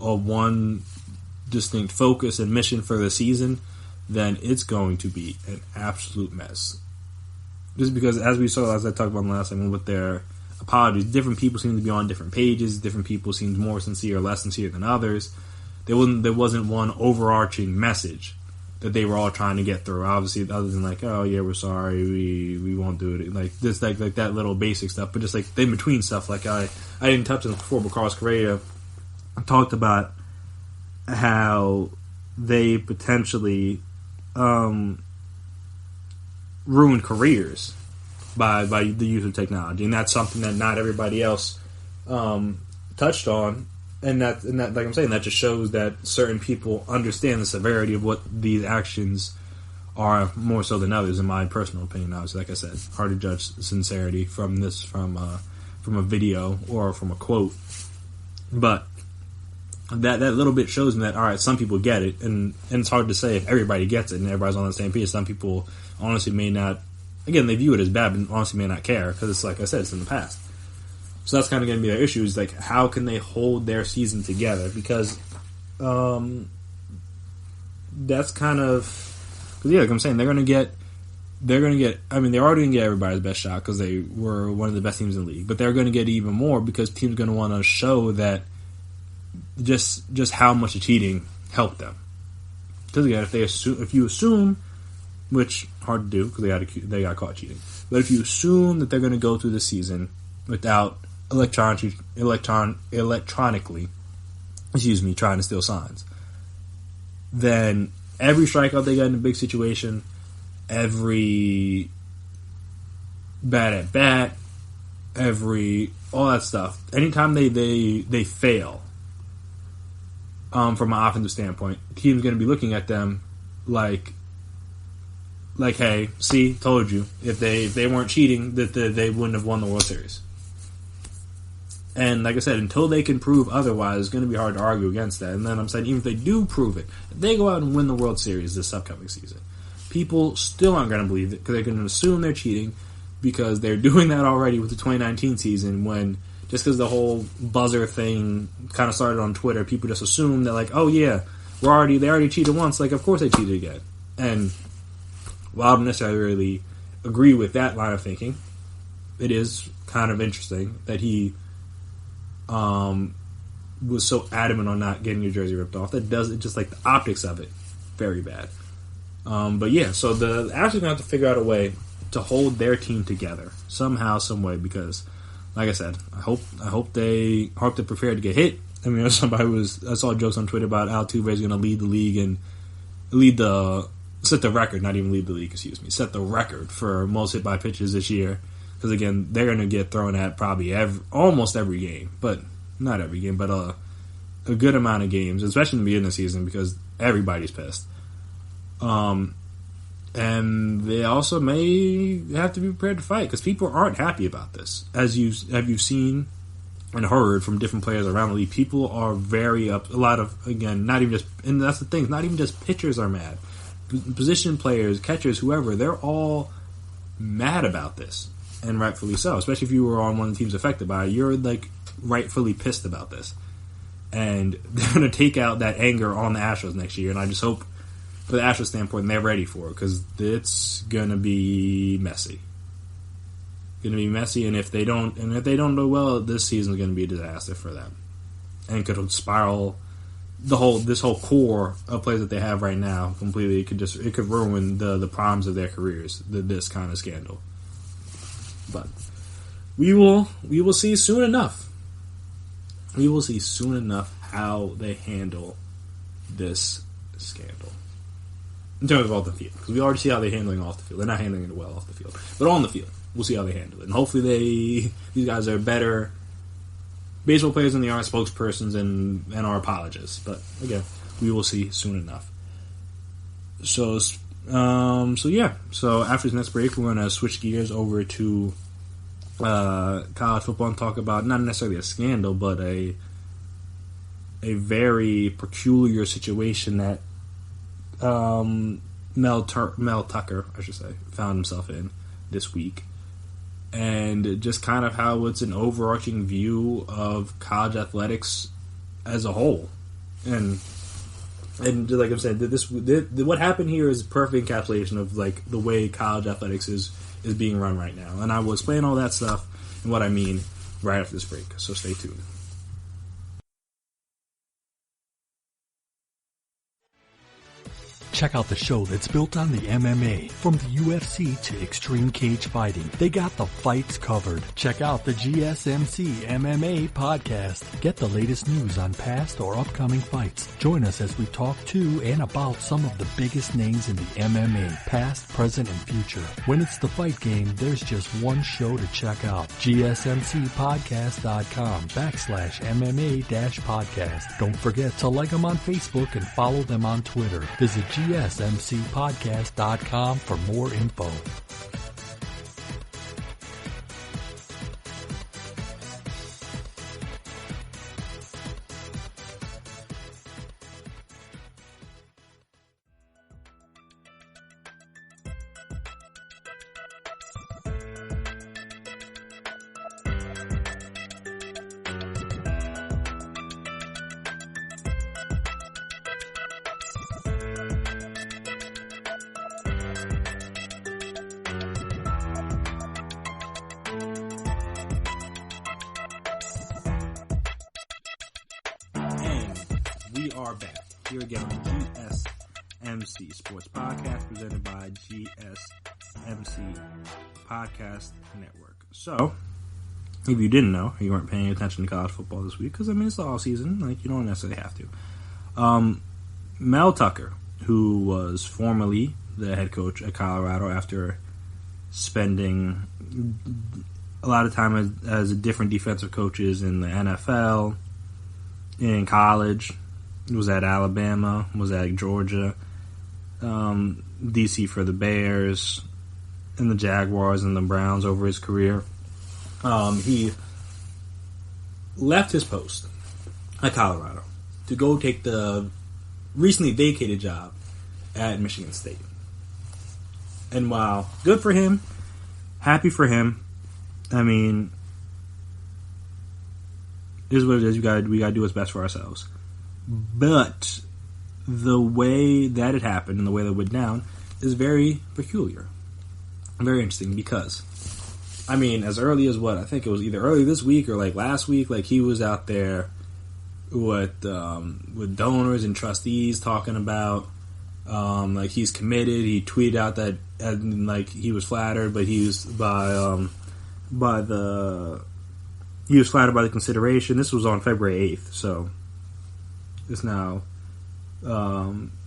a one distinct focus and mission for the season, then it's going to be an absolute mess. Just because, as I talked about in the last segment with their apologies, different people seem to be on different pages. Different people seem more sincere or less sincere than others. There wasn't one overarching message that they were all trying to get through. Obviously, other than like, oh yeah, we're sorry, we won't do it. Like this, like that little basic stuff, but just like in between stuff. Like I didn't touch on this before, but Carlos Correa talked about how they potentially ruin careers by the use of technology, and that's something that not everybody else touched on. And that, like I'm saying, that just shows that certain people understand the severity of what these actions are more so than others, in my personal opinion. Obviously, like I said, hard to judge sincerity from a video or from a quote, but that little bit shows me that, all right, some people get it, and it's hard to say if everybody gets it and everybody's on the same page. Some people honestly may not, again, they view it as bad, but honestly may not care, because it's like I said, it's in the past. So that's kind of going to be their issue, is like, how can they hold their season together? Because that's kind of, because yeah, like I'm saying, they're going to get, I mean, they're already going to get everybody's best shot because they were one of the best teams in the league, but they're going to get even more because teams are going to want to show that just how much the cheating helped them. Because again, if you assume, which hard to do because they got caught cheating, but if you assume that they're going to go through the season without electronically, trying to steal signs, then every strikeout they got in a big situation, every bad at bat, all that stuff, anytime they fail from an offensive standpoint, the team's going to be looking at them like, hey, see, told you. If they weren't cheating, that they wouldn't have won the World Series. And like I said, until they can prove otherwise, it's going to be hard to argue against that. And then I'm saying, even if they do prove it, if they go out and win the World Series this upcoming season, people still aren't going to believe it because they're going to assume they're cheating because they're doing that already with the 2019 season when, just because the whole buzzer thing kind of started on Twitter, people just assume that, like, oh yeah, they already cheated once, like, of course they cheated again. And while I don't necessarily agree with that line of thinking, it is kind of interesting that he was so adamant on not getting your jersey ripped off. That does it, just like the optics of it, very bad. But yeah, so the Astros are going to have to figure out a way to hold their team together somehow, some way, because, like I said, I hope they're prepared to get hit. I mean, I saw jokes on Twitter about Altuve is going to lead the league and set the record, not even lead the league, set the record for most hit by pitches this year. Because again, they're going to get thrown at probably almost every game, but not every game, but a good amount of games, especially in the beginning of the season, because everybody's pissed. And they also may have to be prepared to fight because people aren't happy about this. As you've seen and heard from different players around the league, people are very up. A lot of, again, not even just, and that's the thing, not even just pitchers are mad. Position players, catchers, whoever, they're all mad about this. And rightfully so, especially if you were on one of the teams affected by it. You're, like, rightfully pissed about this. And they're going to take out that anger on the Astros next year. And I just hope, for the Astros standpoint, they're ready for it. Because it's going to be messy. And if they don't do well, this season is going to be a disaster for them. And could spiral this whole core of players that they have right now completely. It could ruin the primes of their careers, this kind of scandal. But we will see soon enough. We will see soon enough how they handle this scandal. in terms of off the field, because we already see how they're handling off the field. They're not handling it well off the field, but on the field, we'll see how they handle it. And hopefully these guys are better baseball players than they are spokespersons and are apologists. But again, we will see soon enough. So yeah. So after this next break, we're going to switch gears over to college football and talk about not necessarily a scandal, but a very peculiar situation that Mel Tucker, I should say, found himself in this week. And just kind of how it's an overarching view of college athletics as a whole. And like I said, what happened here is a perfect encapsulation of like the way college athletics is being run right now. And I will explain all that stuff and what I mean right after this break. So stay tuned. Check out the show that's built on the MMA. From the UFC to extreme cage fighting, they got the fights covered. Check out the GSMC MMA podcast. Get the latest news on past or upcoming fights. Join us as we talk to and about some of the biggest names in the MMA, past, present, and future. When it's the fight game, there's just one show to check out. GSMCpodcast.com/MMA-podcast. Don't forget to like them on Facebook and follow them on Twitter. Visit GSMCpodcast.com for more info. Here again on the GSMC Sports Podcast, presented by GSMC Podcast Network. So, if you didn't know, you weren't paying attention to college football this week, because, I mean, it's the off season, like, you don't necessarily have to. Mel Tucker, who was formerly the head coach at Colorado after spending a lot of time as different defensive coaches in the NFL, in college, was at Alabama, was at Georgia, DC for the Bears, and the Jaguars and the Browns over his career. He left his post at Colorado to go take the recently vacated job at Michigan State. And while good for him, happy for him, I mean, it is what it is. We gotta do what's best for ourselves. But the way that it happened and the way that it went down is very peculiar. Very interesting because, I mean, as early as I think it was either early this week or like last week, like he was out there with donors and trustees talking about like he's committed. He tweeted out that like he was flattered, but he was flattered by the consideration. This was on February 8th, so it's now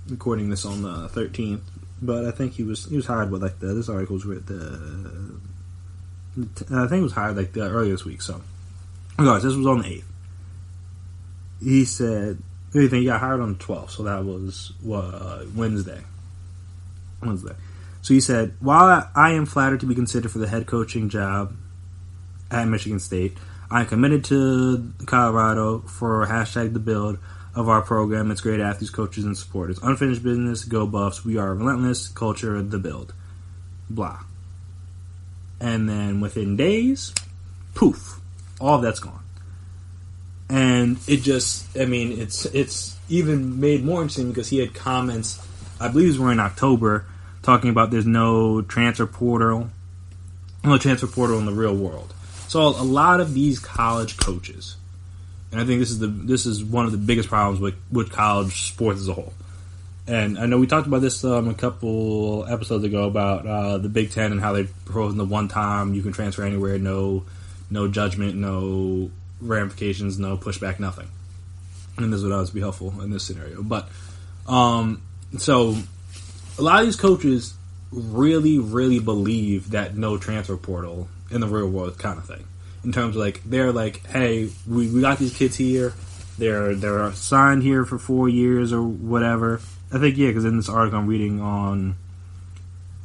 recording this on the 13th. But I think he was hired with like this article was written. I think it was hired like earlier this week. So, regardless, this was on the 8th. He said he got hired on the 12th, so that was Wednesday. So he said, "While I am flattered to be considered for the head coaching job at Michigan State, I am committed to Colorado for #the build of our program. It's great athletes, coaches, and supporters. Unfinished business, go Buffs. We are a relentless culture, the build. Blah." And then within days, poof, all of that's gone. And it just, I mean, it's even made more interesting because he had comments, I believe it was in October, talking about there's no transfer portal in the real world. So a lot of these college coaches, and I think this is one of the biggest problems with college sports as a whole. And I know we talked about this a couple episodes ago about the Big Ten and how they proposed the one time you can transfer anywhere, no judgment, no ramifications, no pushback, nothing. And this would always be helpful in this scenario. But so a lot of these coaches really, really believe that no transfer portal in the real world kind of thing. In terms of like, they're like, hey, we got these kids here. They're signed here for 4 years or whatever. I think, yeah, because in this article I'm reading on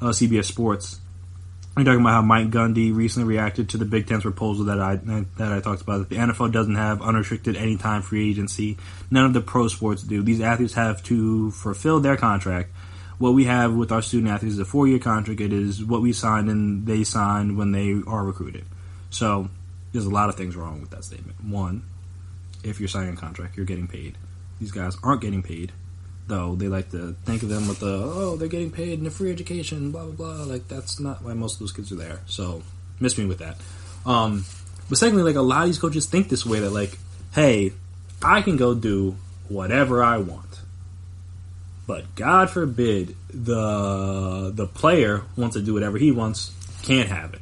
CBS Sports, they're talking about how Mike Gundy recently reacted to the Big Ten's proposal that I talked about. That the NFL doesn't have unrestricted anytime free agency. None of the pro sports do. These athletes have to fulfill their contract. What we have with our student athletes is a 4-year contract. It is what we signed and they signed when they are recruited. So there's a lot of things wrong with that statement. One, if you're signing a contract, you're getting paid. These guys aren't getting paid, though. They like to think of them with they're getting paid in a free education, blah, blah, blah. Like, that's not why most of those kids are there. So, miss me with that. But secondly, like, a lot of these coaches think this way, that, like, hey, I can go do whatever I want. But God forbid the player wants to do whatever he wants, can't have it.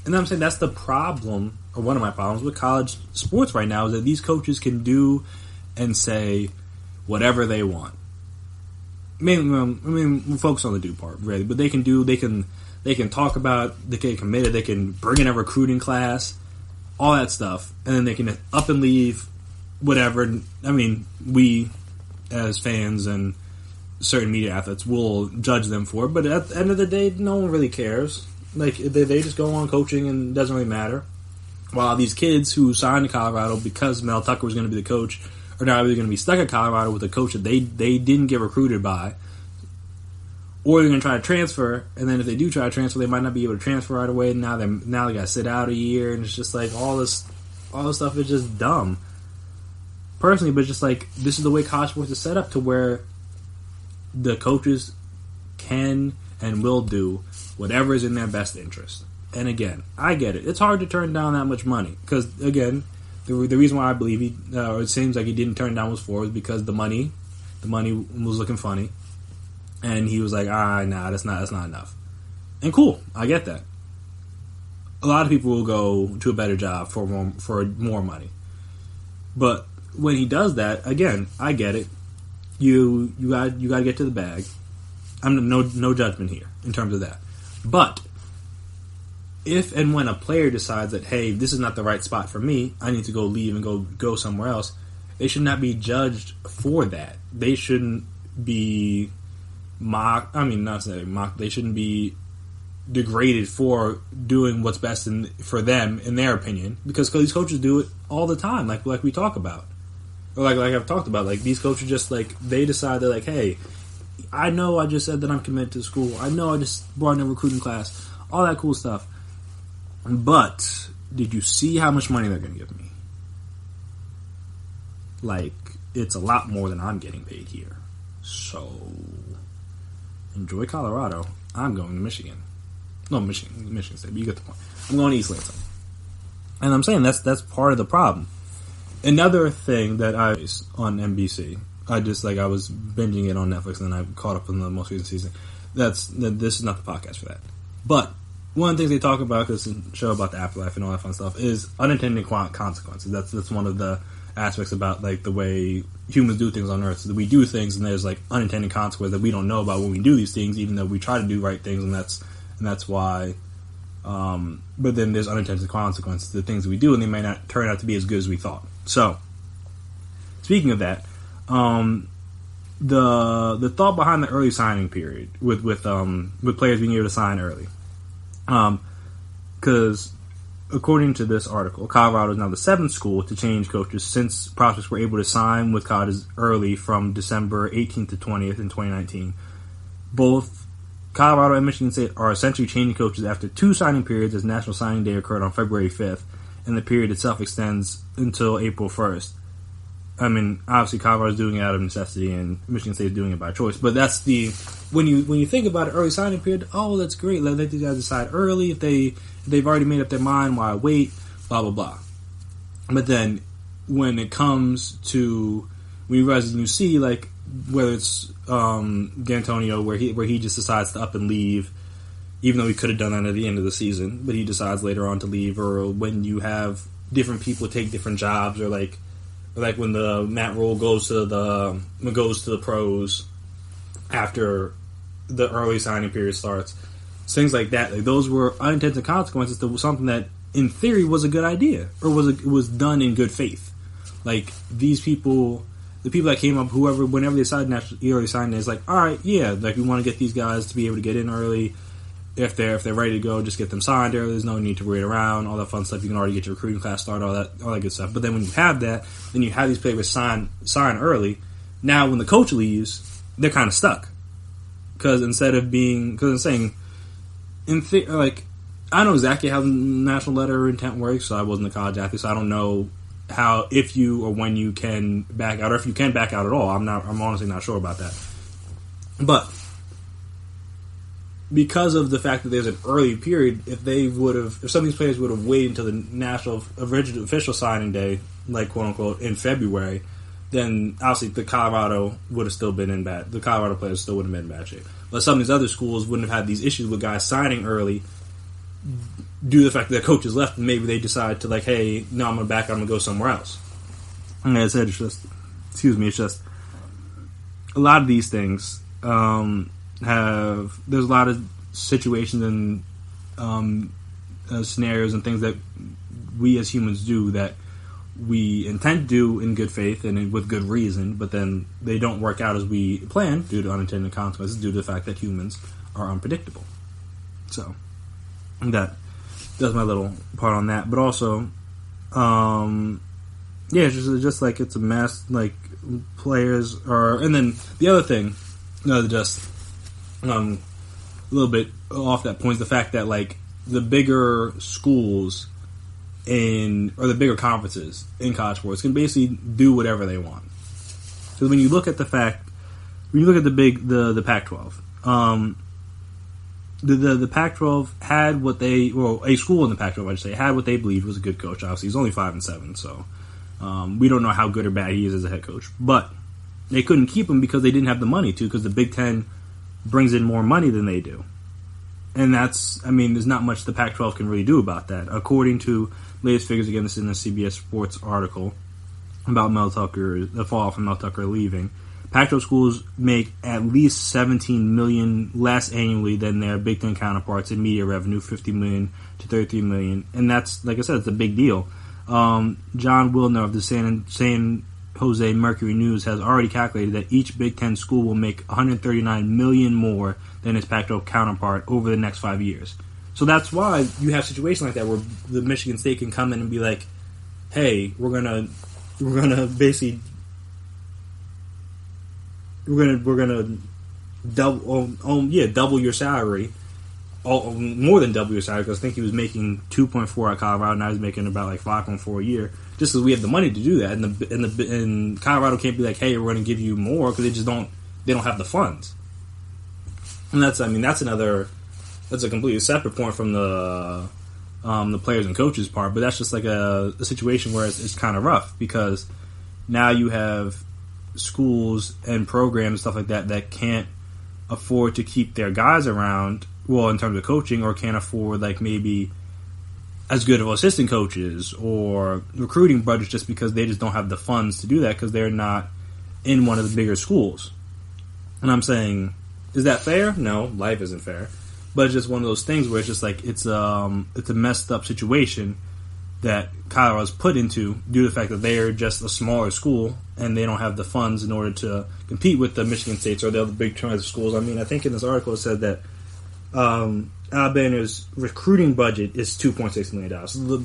And I'm saying that's the problem, or one of my problems with college sports right now, is that these coaches can do and say whatever they want. I mean, we'll focus on the do part, really, but they can talk about, they can commit it, they can bring in a recruiting class, all that stuff, and then they can up and leave, whatever. I mean, we as fans and certain media outlets will judge them for it, but at the end of the day, no one really cares. Like, they just go on coaching and it doesn't really matter. While these kids who signed to Colorado because Mel Tucker was going to be the coach are now either going to be stuck at Colorado with a coach that they didn't get recruited by, or they're going to try to transfer, and then if they do try to transfer, they might not be able to transfer right away. Now they got to sit out a year, and it's just like all this stuff is just dumb. Personally, but just like, this is the way college sports is set up, to where the coaches can and will do whatever is in their best interest. And again, I get it. It's hard to turn down that much money. Because, again, the reason why I believe or it seems like he didn't turn down was because the money was looking funny. And he was like, nah, that's not enough. And cool, I get that. A lot of people will go to a better job for more money. But when he does that, again, I get it. You got to get to the bag. I'm no judgment here in terms of that. But if and when a player decides that, hey, this is not the right spot for me, I need to go leave and go somewhere else, they should not be judged for that. They shouldn't be mocked. I mean, not necessarily mocked. They shouldn't be degraded for doing what's best for them, in their opinion, because these coaches do it all the time, like we talk about. Or like I've talked about, like, these coaches just, like, they decide, they're like, hey, I know I just said that I'm committed to school. I know I just brought in a recruiting class. All that cool stuff. But did you see how much money they're going to give me? Like, it's a lot more than I'm getting paid here. So, enjoy Colorado. I'm going to Michigan. No, Michigan State, but you get the point. I'm going to East Lansing. And I'm saying that's part of the problem. Another thing that I on NBC, I was binging it on Netflix, and then I caught up on the most recent season. This is not the podcast for that. But one of the things they talk about, because it's a show about the afterlife and all that fun stuff, is unintended consequences. That's one of the aspects about, like, the way humans do things on Earth. So that we do things, and there's, like, unintended consequences that we don't know about when we do these things, even though we try to do right things, and that's why. But then there's unintended consequences to the things that we do, and they may not turn out to be as good as we thought. So, speaking of that, the thought behind the early signing period with players being able to sign early, because according to this article, Colorado is now the 7th school to change coaches since prospects were able to sign with colleges early from December 18th to 20th in 2019. Both Colorado and Michigan State are essentially changing coaches after 2 signing periods, as National Signing Day occurred on February 5th, and the period itself extends until April 1st. I mean, obviously Colorado's doing it out of necessity, and Michigan State's doing it by choice. But that's when you think about an early signing period, oh, that's great. Let these guys decide early. If they've already made up their mind, why wait? Blah blah blah. But then when it comes to when you see, like, whether it's D'Antonio, where he just decides to up and leave, even though he could have done that at the end of the season, but he decides later on to leave, or when you have different people take different jobs, or like when the Matt Rule goes to the pros after the early signing period starts. Things like that. Like, those were unintended consequences to something that, in theory, was a good idea or was done in good faith. Like, these people, the people that came up, whenever they decided early signing, it's like, all right, yeah, like, we want to get these guys to be able to get in early. If they're ready to go, just get them signed early. There's no need to wait around, all that fun stuff. You can already get your recruiting class started, all that good stuff. But then when you have that, then you have these players sign early. Now, when the coach leaves, they're kind of stuck because I'm saying, like, I know exactly how the national letter of intent works. So I wasn't a college athlete, so I don't know how, if you or when you can back out, or if you can back out at all. I'm honestly not sure about that. But because of the fact that there's an early period, if some of these players would have waited until the national original official signing day, like, quote unquote, in February, then obviously the Colorado players still would have been in bad shape. But some of these other schools wouldn't have had these issues with guys signing early due to the fact that their coaches left, and maybe they decide to, like, hey, no, I'm going to back out, I'm going to go somewhere else. And like I said, it's just a lot of these things there's a lot of situations and scenarios and things that we as humans do that we intend to do in good faith and with good reason, but then they don't work out as we plan due to unintended consequences, due to the fact that humans are unpredictable. So that's my little part on that. But also, it's just like, it's a mess. Like, players are, and then the other thing, just a little bit off that point, is the fact that, like, the bigger schools or the bigger conferences in college sports can basically do whatever they want. Because when you look at the the Pac-12, the Pac-12 had a school in the Pac-12, I should say, had what they believed was a good coach. Obviously, he's only 5-7, so we don't know how good or bad he is as a head coach. But they couldn't keep him because they didn't have the money to, because the Big Ten brings in more money than they do. And there's not much the Pac-12 can really do about that. According to latest figures, again, this is in a CBS Sports article about Mel Tucker, the fallout from Mel Tucker leaving. Pac-12 schools make at least $17 million less annually than their Big Ten counterparts in media revenue, $50 million to $33 million. And that's, like I said, it's a big deal. John Wilner of the San Jose Mercury News has already calculated that each Big Ten school will make $139 million more than its Pac-12 counterpart over the next 5 years. So that's why you have situations like that where the Michigan State can come in and be like, "Hey, we're gonna basically double your salary, more than double your salary." Because I think he was making 2.4 at Colorado, now he's making about like 5.4 a year. Just because we have the money to do that, and Colorado can't be like, "Hey, we're going to give you more," because they don't have the funds. And that's a completely separate point from the players and coaches part. But that's just like a situation where it's kind of rough, because now you have schools and programs and stuff like that can't afford to keep their guys around, well, in terms of coaching, or can't afford, like, maybe as good of assistant coaches or recruiting budgets, just because they just don't have the funds to do that because they're not in one of the bigger schools. And I'm saying, is that fair? No, life isn't fair. But it's just one of those things where it's just like, it's a messed up situation that Colorado's put into due to the fact that they are just a smaller school and they don't have the funds in order to compete with the Michigan States or the other big transit schools. I mean, I think in this article it said that Alabama's recruiting budget is $2.6 million. So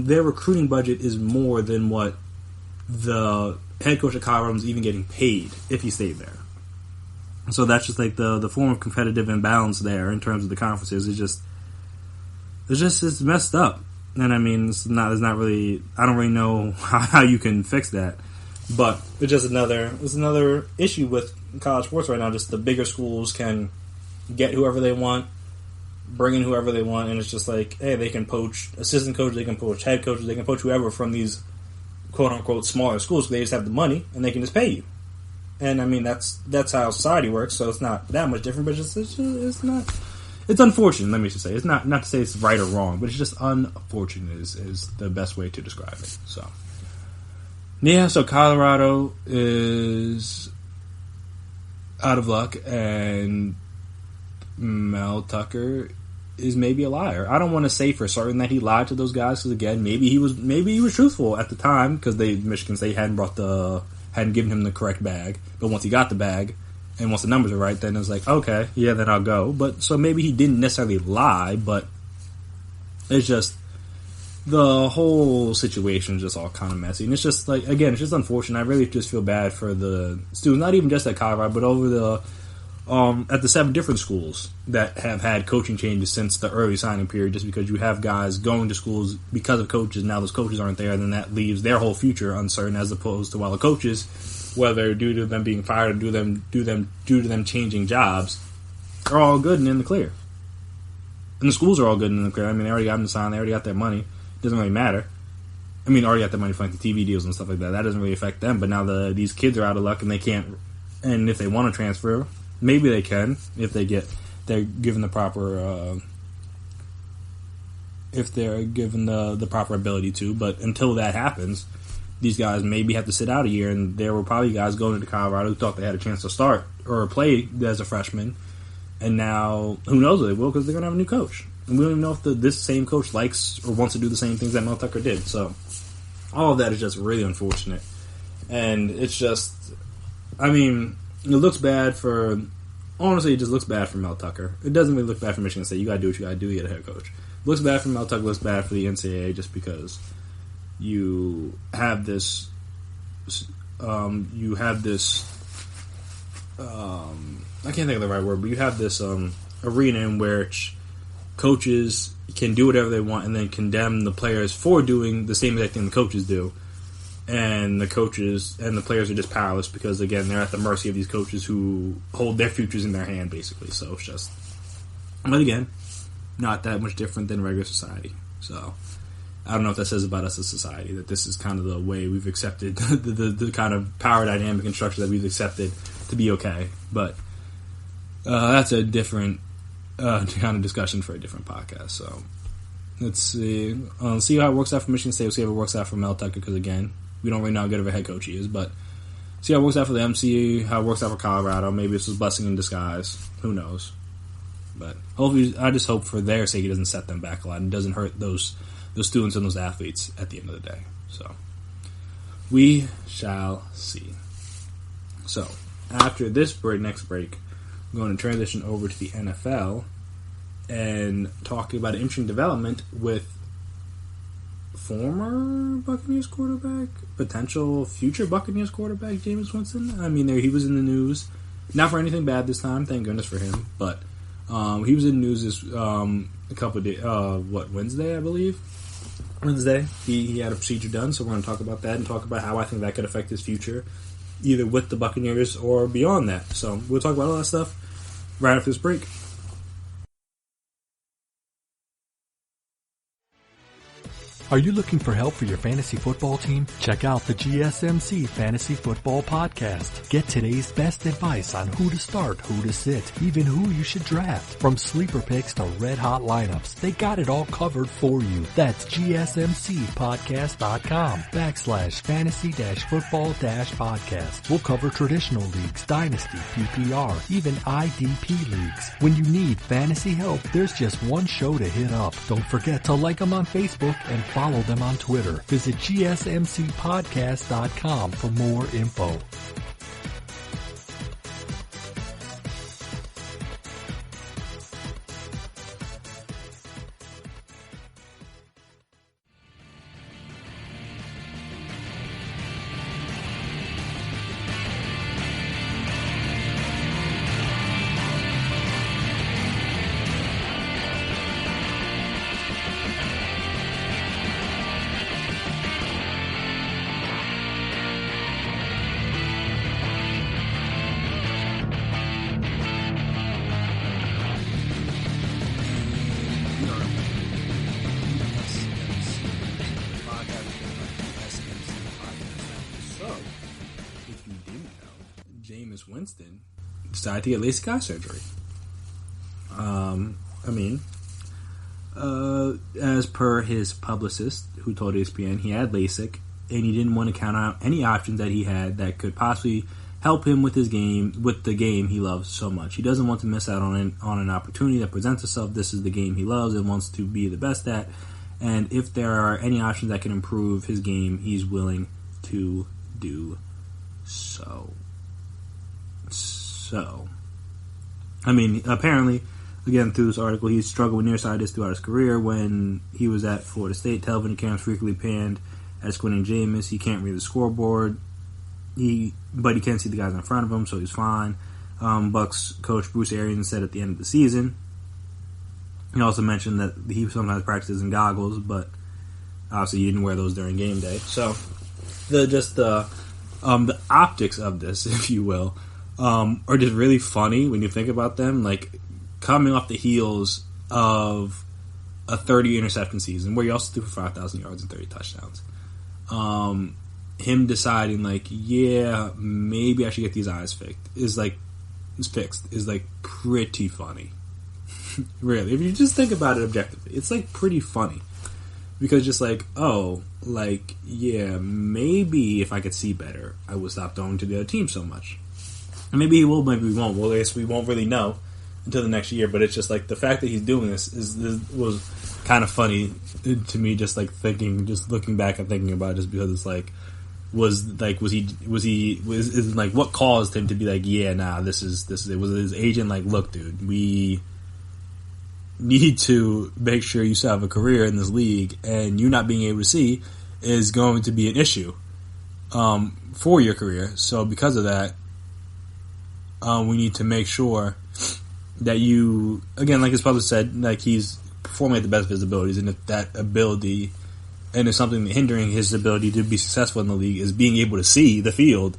their recruiting budget is more than what the head coach of Colorado is even getting paid if he stayed there. So that's just like the form of competitive imbalance there in terms of the conferences. It's messed up. And I mean, it's not really, I don't really know how you can fix that. But it's just another issue with college sports right now. Just the bigger schools can get whoever they want, bring in whoever they want, and it's just like, hey, they can poach assistant coaches, they can poach head coaches, they can poach whoever from these quote unquote smaller schools. They just have the money and they can just pay you. And I mean, that's how society works. So it's not that much different, but it's not. It's unfortunate. Let me just say, it's not to say it's right or wrong, but it's just unfortunate is the best way to describe it. So. Yeah, so Colorado is... out of luck, and Mel Tucker is maybe a liar. I don't want to say for certain that he lied to those guys, because again, maybe he was truthful at the time, because Michigan State hadn't given him the correct bag. But once he got the bag, and once the numbers are right, then it was like, okay, yeah, then I'll go. But so maybe he didn't necessarily lie, but it's just the whole situation is just all kind of messy. And it's just like, again, it's just unfortunate. I really just feel bad for the students, not even just at Colorado, but over the at the 7 different schools that have had coaching changes since the early signing period, just because you have guys going to schools because of coaches. Now those coaches aren't there, then that leaves their whole future uncertain, as opposed to while the coaches, whether due to them being fired or due to them changing jobs, are all good and in the clear. And the schools are all good and in the clear. I mean, they already got them signed, they already got their money. It doesn't really matter. I mean, already got their money for like the TV deals and stuff like that. That doesn't really affect them. But now these kids are out of luck and they can't. And if they want to transfer, maybe they can if they're given the proper the proper ability to. But until that happens, these guys maybe have to sit out a year. And there were probably guys going into Colorado who thought they had a chance to start or play as a freshman, and now who knows if they will, because they're going to have a new coach, and we don't even know if this same coach likes or wants to do the same things that Mel Tucker did. So all of that is just really unfortunate, and it's just, I mean, it looks bad for. Honestly, it just looks bad for Mel Tucker. It doesn't really look bad for Michigan State. You got to do what you got to do. You get a head coach. It looks bad for Mel Tucker. Looks bad for the NCAA, just because you have this. I can't think of the right word, but you have this arena in which coaches can do whatever they want and then condemn the players for doing the same exact thing the coaches do. And the coaches and the players are just powerless because, again, they're at the mercy of these coaches who hold their futures in their hand, basically. So it's just, but again, not that much different than regular society. So I don't know what that says about us as a society, that this is kind of the way we've accepted the kind of power dynamic and structure that we've accepted to be okay. But that's a different kind of discussion for a different podcast. So let's see how it works out for Michigan State. We'll see how it works out for Mel Tucker, because, again, we don't really know how good of a head coach he is, but see how it works out for the MC, how it works out for Colorado. Maybe it's a blessing in disguise. Who knows? But hopefully, I just hope for their sake it doesn't set them back a lot and doesn't hurt those students and those athletes at the end of the day. So we shall see. So after this next break, I'm going to transition over to the NFL and talking about an interesting development with former Buccaneers quarterback, potential future Buccaneers quarterback, Jameis Winston. I mean, he was in the news, not for anything bad this time, thank goodness for him, but he was in the news this a couple of days, Wednesday, I believe. Wednesday, he had a procedure done, so we're going to talk about that and talk about how I think that could affect his future, either with the Buccaneers or beyond that. So we'll talk about all that stuff right after this break. Are you looking for help for your fantasy football team? Check out the GSMC Fantasy Football Podcast. Get today's best advice on who to start, who to sit, even who you should draft. From sleeper picks to red hot lineups, they got it all covered for you. That's GSMCpodcast.com/fantasy-football-podcast. We'll cover traditional leagues, dynasty, PPR, even IDP leagues. When you need fantasy help, there's just one show to hit up. Don't forget to like them on Facebook and follow them on Twitter. Visit GSMCpodcast.com for more info. Jameis Winston decided to get LASIK eye surgery. As per his publicist, who told ESPN he had LASIK, and he didn't want to count out any options that he had that could possibly help him with his game, with the game he loves so much. He doesn't want to miss out on an opportunity that presents itself. This is the game he loves and wants to be the best at. And if there are any options that can improve his game, he's willing to do so. I mean, apparently, again, through this article, he's struggled with nearsightedness throughout his career. When he was at Florida State, television cameras frequently panned at squinting Jameis. He can't read the scoreboard. But he can see the guys in front of him, so he's fine. Bucs coach Bruce Arians said at the end of the season. He also mentioned that he sometimes practices in goggles, but obviously he didn't wear those during game day. So the optics of this, if you will, are just really funny when you think about them. Like coming off the heels of a 30 interception season, where he also threw for 5,000 yards and 30 touchdowns. Him deciding like, yeah, maybe I should get these eyes fixed is pretty funny. Really, if you just think about it objectively, it's like pretty funny because just like, oh, like, yeah, maybe if I could see better, I would stop throwing to the other team so much. And maybe he will, maybe we won't. Well, I guess we won't really know until the next year. But it's just like the fact that he's doing this was kind of funny to me. Just like thinking, just looking back and thinking about it, just because it's like. Was like what caused him to be like, yeah, nah, this is it. Was his agent like, look, dude, we need to make sure you still have a career in this league, and you not being able to see is going to be an issue for your career. So because of that, we need to make sure that you, again, like his publicist said, like he's performing at the best of his abilities, and if that ability. And if something hindering his ability to be successful in the league is being able to see the field,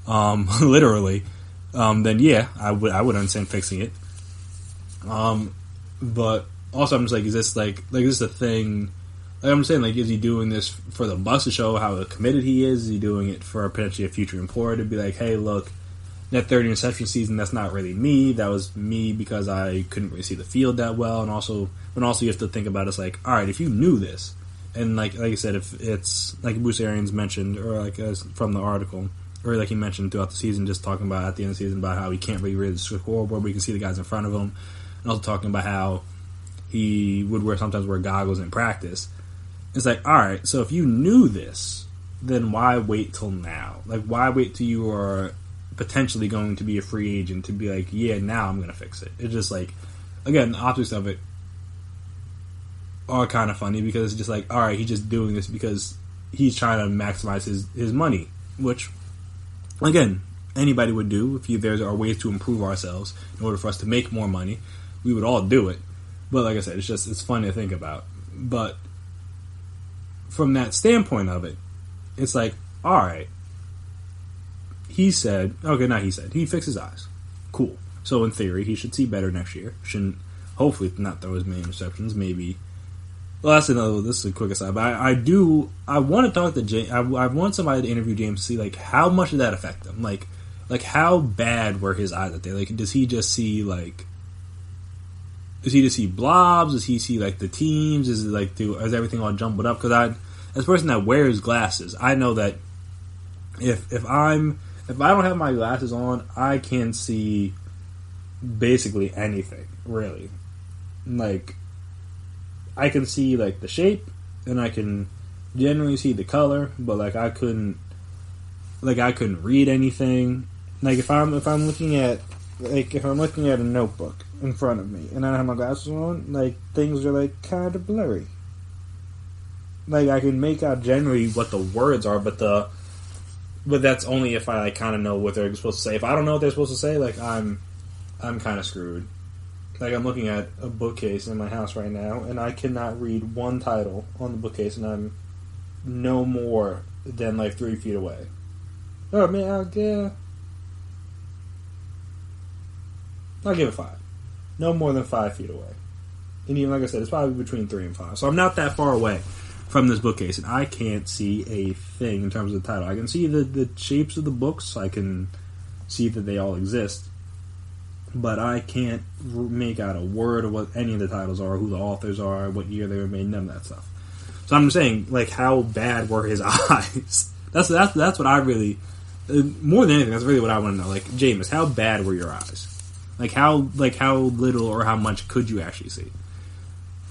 literally, then yeah, I would understand fixing it. But also, I'm just like, is this like is this a thing? Like I'm saying, like, is he doing this for the Bucs to show how committed he is? Is he doing it for potentially a future employer to be like, hey, look, that 30 interception season, that's not really me. That was me because I couldn't really see the field that well. And also you have to think about it, it's like, all right, if you knew this. And like I said, if it's like Bruce Arians mentioned, or like from the article, or like he mentioned throughout the season, just talking about at the end of the season about how he can't really read the scoreboard, but he can see the guys in front of him, and also talking about how he would sometimes wear goggles in practice. It's like, all right, so if you knew this, then why wait till now? Like, why wait till you are potentially going to be a free agent to be like, yeah, now I'm going to fix it? It's just like, again, the optics of it are kind of funny because it's just like, all right, he's just doing this because he's trying to maximize his money, which, again, anybody would do. If there are ways to improve ourselves in order for us to make more money, we would all do it. But like I said, it's funny to think about. But from that standpoint of it, it's like, all right, he fixed his eyes. Cool. So in theory, he should see better next year. Shouldn't, hopefully, not throw as many interceptions, maybe. Well, this is a quick aside, but I want to talk to James. I want somebody to interview James to see, like, how much did that affect him? Like how bad were his eyes that day? Like, does he just see blobs? Does he see, like, the teams? Is it, like, is everything all jumbled up? Because as a person that wears glasses, I know that if I don't have my glasses on, I can't see basically anything, really. Like, I can see, like, the shape, and I can generally see the color, but, like, I couldn't read anything. Like, if I'm looking at a notebook in front of me, and I don't have my glasses on, like, things are, like, kind of blurry. Like, I can make out generally what the words are, but that's only if I, like, kind of know what they're supposed to say. If I don't know what they're supposed to say, like, I'm kind of screwed. Like, I'm looking at a bookcase in my house right now, and I cannot read one title on the bookcase, and I'm no more than, like, 3 feet away. Oh, man, I'll give it 5. No more than 5 feet away. And even, like I said, it's probably between 3 and 5. So I'm not that far away from this bookcase, and I can't see a thing in terms of the title. I can see the shapes of the books. I can see that they all exist. But I can't make out a word of what any of the titles are, who the authors are, what year they were made, none of that stuff. So I'm saying, like, how bad were his eyes? That's what I really more than anything, that's really what I want to know. Like, Jameis, how bad were your eyes? Like how little or how much could you actually see?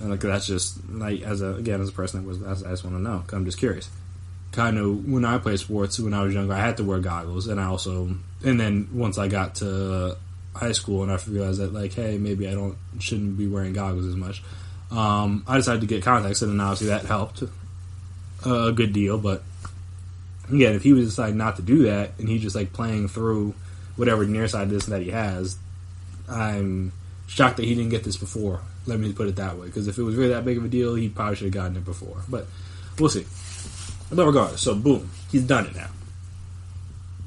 And like that's just like as a person I just want to know. 'Cause I'm just curious. Kind of when I played sports when I was younger, I had to wear goggles, and then once I got to high school and I realized that like, hey, maybe shouldn't be wearing goggles as much. I decided to get contacts, and then obviously that helped a good deal. But again, if he was deciding not to do that and he's just like playing through whatever nearsightedness that he has, I'm shocked that he didn't get this before. Let me put it that way, because if it was really that big of a deal, he probably should have gotten it before. But we'll see. But regardless, so boom, he's done it now.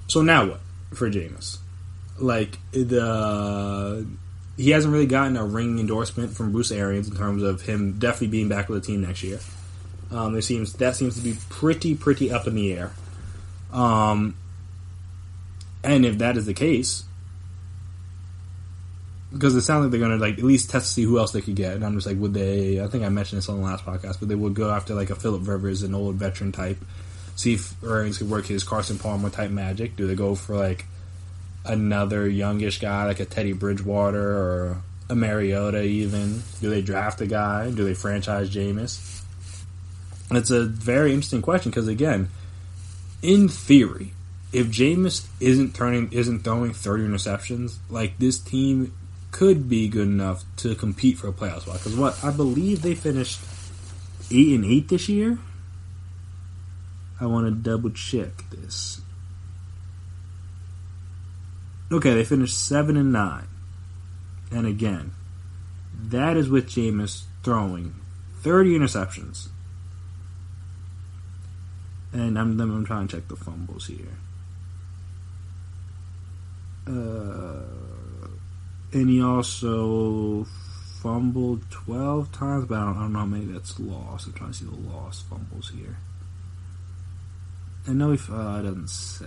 So now what for Jameis? Like he hasn't really gotten a ring endorsement from Bruce Arians in terms of him definitely being back with the team next year. That seems to be pretty up in the air. And if that is the case, because it sounds like they're going to like at least test to see who else they could get, and I'm just like, would they? I think I mentioned this on the last podcast, but they would go after like a Phillip Rivers, an old veteran type, see if Arians could work his Carson Palmer type magic. Do they go for like another youngish guy like a Teddy Bridgewater or a Mariota even? Do they draft a guy? Do they franchise Jameis? It's a very interesting question because again, in theory, if Jameis isn't throwing 30 interceptions, like this team could be good enough to compete for a playoff spot. Because what I believe they finished 8-8 this year. I want to double check this. Okay, they finished 7-9, and again, that is with Jameis throwing 30 interceptions. And I'm trying to check the fumbles here. And he also fumbled 12 times, but I don't know how many that's lost. I'm trying to see the lost fumbles here. I know if it doesn't say.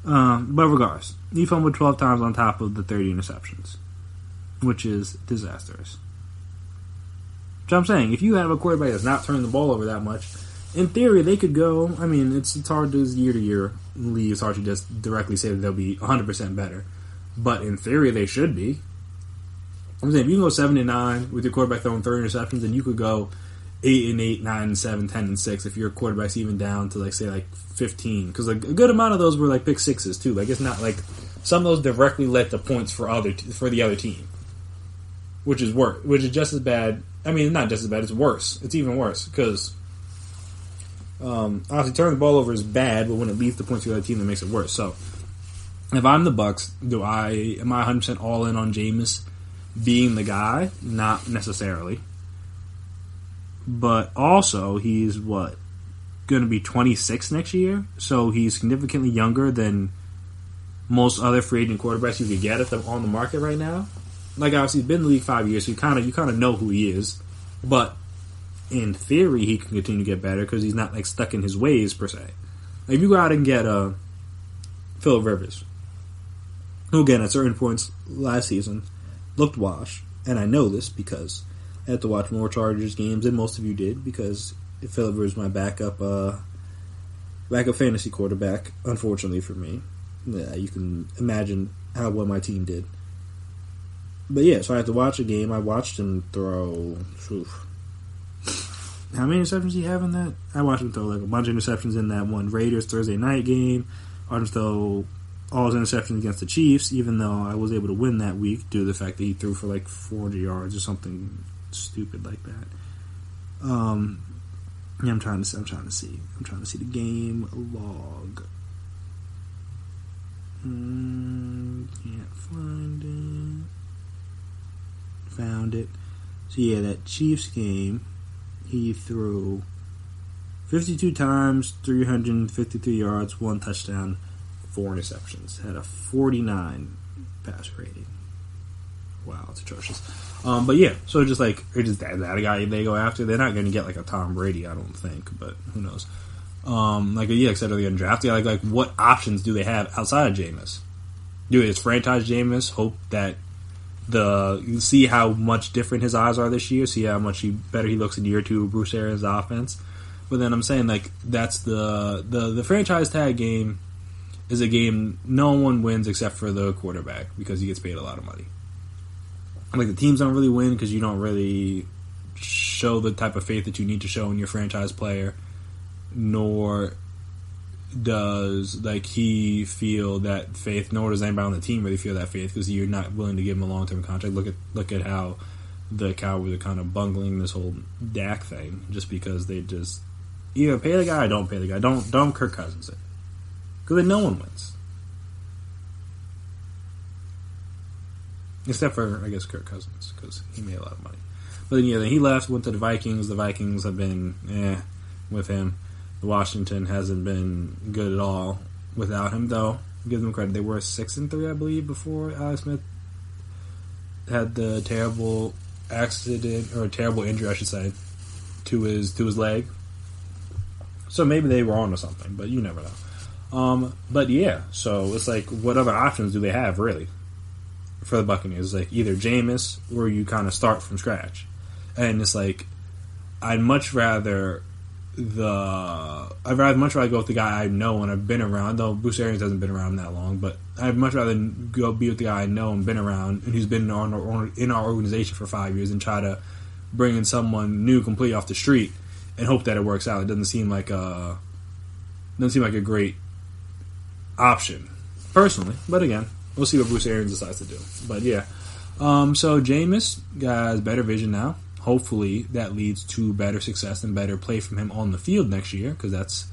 But regardless, he fumbled 12 times on top of the 30 interceptions, which is disastrous. So I'm saying, if you have a quarterback that's not turning the ball over that much, in theory, they could go. I mean, it's hard to year to year league. It's hard to just directly say that they'll be 100% better. But in theory, they should be. I'm saying, if you can go 7-9 with your quarterback throwing 30 interceptions, then you could go 8-8, 9-7, 10-6 if your quarterback's even down to, like, say, like 15. Because like, a good amount of those were like pick sixes, too. Like, it's not like some of those directly led to points for the other team, which is just as bad. I mean, not just as bad. It's worse. It's even worse because obviously turning the ball over is bad, but when it leads to points to the other team, that makes it worse. So, if I'm the Bucs, am I 100% all in on Jameis being the guy? Not necessarily. But also, he's going to be 26 next year, so he's significantly younger than most other free agent quarterbacks you could get on the market right now. Like, obviously, he's been in the league 5 years, so you kind of know who he is. But in theory, he can continue to get better because he's not like stuck in his ways per se. Like, if you go out and get Phillip Rivers, who again at certain points last season looked washed, and I know this because I had to watch more Chargers games than most of you did because Phillip Rivers is my backup fantasy quarterback. Unfortunately for me, yeah, you can imagine how well my team did. But yeah, so I had to watch a game. I watched him throw. How many interceptions did he have in that? I watched him throw like a bunch of interceptions in that one Raiders Thursday night game. I watched him throw all his interceptions against the Chiefs, even though I was able to win that week due to the fact that he threw for like 400 yards or something stupid like that. Yeah, I'm trying to see the game log. Can't find it. Found it. So yeah, that Chiefs game, he threw 52 times, 353 yards, 1 touchdown, 4 interceptions. Had a 49 pass rating. Wow, it's atrocious. But yeah, so just like, is that a guy they go after? They're not going to get like a Tom Brady, I don't think, but who knows? Like I said earlier in draft, like what options do they have outside of Jameis? Do they just franchise Jameis, hope that you see how much different his eyes are this year, see how much better he looks in year 2 of Bruce Arians' offense, But then I'm saying, like, that's the franchise tag game is a game no one wins except for the quarterback because he gets paid a lot of money. Like, the teams don't really win because you don't really show the type of faith that you need to show in your franchise player, nor does, like, he feel that faith, nor does anybody on the team really feel that faith because you're not willing to give him a long-term contract. Look at how the Cowboys are kind of bungling this whole Dak thing just because they just either pay the guy or don't pay the guy. Don't Kirk Cousins it. Because then no one wins. Except for, I guess, Kirk Cousins, because he made a lot of money. But then, yeah, then he left, went to the Vikings. The Vikings have been, with him. Washington hasn't been good at all without him, though. Give them credit. They were 6-3, I believe, before Alex Smith had the terrible accident, or terrible injury, I should say, to his leg. So maybe they were on to something, but you never know. But yeah, so it's like, what other options do they have, really, for the Buccaneers? It's like either Jameis or you kind of start from scratch. And it's like, I'd much rather go with the guy I know and I've been around, though Bruce Arians hasn't been around that long, but I'd much rather go be with the guy I know and been around and who's been in our organization for 5 years and try to bring in someone new completely off the street and hope that it works out. It doesn't seem like a great option, personally. But again, we'll see what Bruce Arians decides to do. But yeah, so Jameis has better vision now. Hopefully that leads to better success and better play from him on the field next year, because that's